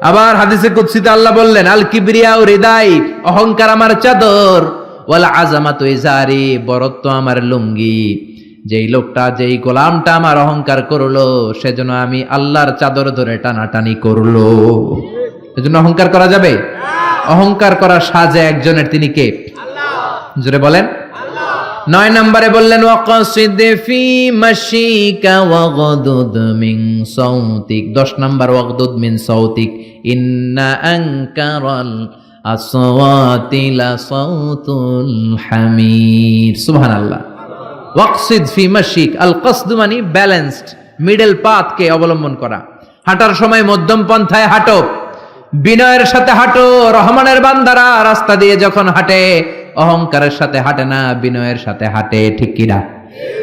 Speaker 1: আবার হাদিসে কুদসিতে আল্লাহ বললেন, আল কিবরিয়াউ রিদাই, অহংকার আমার চাদর, ওয়াল আযামাতু ইজারি, বরত্ব আমার লুঙ্গি। যেই লোকটা, যেই গোলামটা আমার অহংকার করলো, সেজন্য আমি আল্লাহর চাদর ধরে টানাটানি করলো। এজন্য অহংকার করা যাবে? অহংকার করার সাজে একজনের, তিনি কে? আল্লাহ। জোরে বলেন। 9 নম্বরে বললেন ওয়াকসিদ ফি মাশিকা ওয়াগদুদ মিন সাউতিক। 10 নম্বর ওয়াগদুদ মিন সাউতিক, ইন্না আনকারাল আসওয়াতি লা সাউতুল হামির। সুবহানাল্লাহ। ওয়াকসিদ ফি মাশিক, আল কসদ মানে ব্যালেন্সড, মিডল পাথকে অবলম্বন করা। হাঁটার সময় মধ্যম পন্থায় হাঁটো, বিনয়ের সাথে হাঁটো। রহমানের বান্দারা রাস্তা দিয়ে যখন হাঁটে, অহংকারের সাথে হাঁটে না, বিনয়ের সাথে হাঁটে, ঠিক কিনা?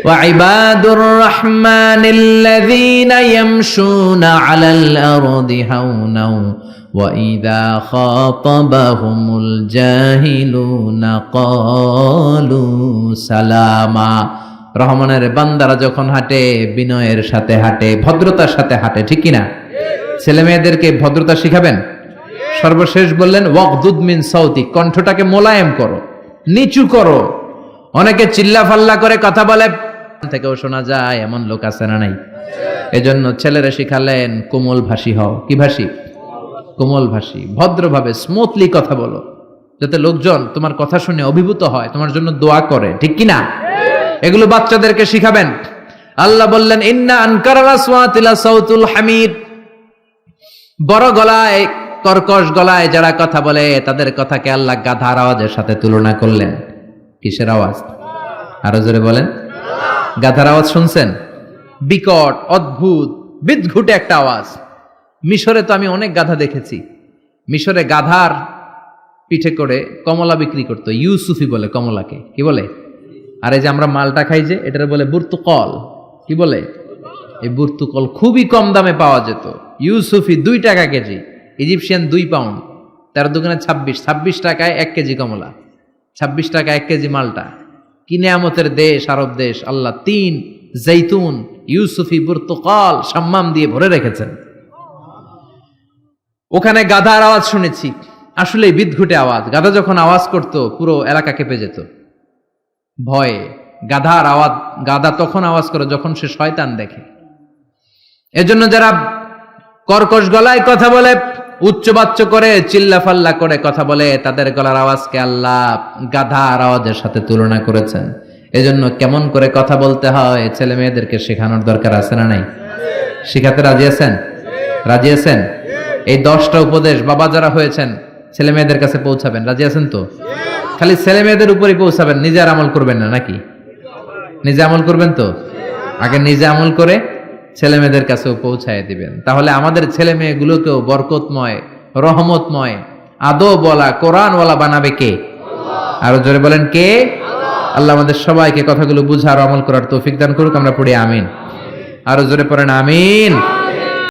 Speaker 1: ওয়া ইবাদুর রাহমানিল্লাযীনা ইয়ামশুনা আলাল আরদি হাওনা ওয়া ইযা খাতাবাহুমুল জাহিলুনা ক্বালু সালামা। রহমানের বান্দারা যখন হাঁটে, বিনয়ের সাথে হাঁটে, ভদ্রতার সাথে হাঁটে, ঠিক কিনা? ছেলে মেয়েদেরকে ভদ্রতা শিখাবেন। সর্বশেষ বললেন ওয়াগদুদ মিন সাউতিক, কণ্ঠটাকে মোলায়েম করো, নিচু করো। অনেকে চিল্লা ফাল্লা করে কথা বলে, থেকেও শোনা যায়, এমন লোক আছে না নাই? এজন্য ছেলেরা শিখালেন কোমল ভাষী হও। কি ভাষী? কোমল ভাষী। ভদ্রভাবে স্মুথলি কথা বলো, যাতে লোকজন তোমার কথা শুনে অভিভূত হয়, তোমার জন্য দোয়া করে, ঠিক কিনা? এগুলো বাচ্চাদেরকে শিখাবেন। আল্লাহ বললেন ইন্না আনকারাল আসওয়াতি লা সাউতুল হামিদ, বড় গলায় কর্কশ গলায় যারা কথা বলে তাদের কথাকে আল্লাহ গাধার আওয়াজের সাথে তুলনা করলেন। কিসের আওয়াজ? আরো জোরে বলেন। গাধার আওয়াজ শুনছেন? বিকট, অদ্ভুত, বিদঘুটে একটা আওয়াজ। মিশরে তো আমি অনেক গাধা দেখেছি। মিশরে গাধার পিঠে করে কমলা বিক্রি করতো, ইউসুফি বলে কমলাকে। কি বলে? আর এই যে আমরা মালটা খাই যে, এটার বলে বুর্তুকল। কি বলে? এই বুর্তুকল খুবই কম দামে পাওয়া যেত। ইউসুফি 2 টাকা কেজি, ইজিপশিয়ান 2 পাউন্ড, 13 দুগুণে 26, 26 টাকায় 1 কেজি কমলা, 26 টাকা 1 কেজি মালটা। কি নেয়ামতের দেশ আরব দেশ! আল্লাহ 3 জৈতুন, ইউসুফি, বুর্তুকল, শাম্মাম দিয়ে ভরে রেখেছেন। ওখানে গাধার আওয়াজ শুনেছি, আসলে বিদঘুটে আওয়াজ। গাধা যখন আওয়াজ করত পুরো এলাকা কেঁপে যেত ভয়ে। গাধার আওয়াজ, গাধা তখন আওয়াজ করে যখন সে শয়তান দেখে। এজন্য যারা কর্কশ গলায় কথা বলে, উচ্চবাচ্য করে, চিল্লাফাল্লা করে কথা বলে, তাদের গলার আওয়াজকে আল্লাহ গাধার আওয়াজের সাথে তুলনা করেছেন। এজন্য কেমন করে কথা বলতে হয় ছেলে মেয়েদেরকে শেখানোর দরকার আছে না নাই? শিখাতে রাজি আছেন? রাজি আছেন? এই 10টা উপদেশ বাবা যারা হয়েছেন ছেলে মেয়েদের কাছে পৌঁছাবেন, রাজি আছেন তো? খালি ছেলে মেয়েদের উপরই পৌঁছাবেন, নিজে আর আমল করবেন না নাকি? নিজে আমল করবেন তো? আগে নিজে আমল করে ছেলে মেয়েদের কাছেও পৌঁছায় দিবেন। তাহলে আমাদের ছেলে মেয়েগুলোকেও বরকতময়, রহমতময়, আদব বলা, কোরআন ওয়ালা বানাবে কে? আরো জোরে বলেন কে? আল্লাহ আমাদের সবাইকে কথাগুলো বুঝার আমল করার তৌফিক দান করুক। আমরা পড়ি আমিন। আরো জোরে পড়েন আমিন।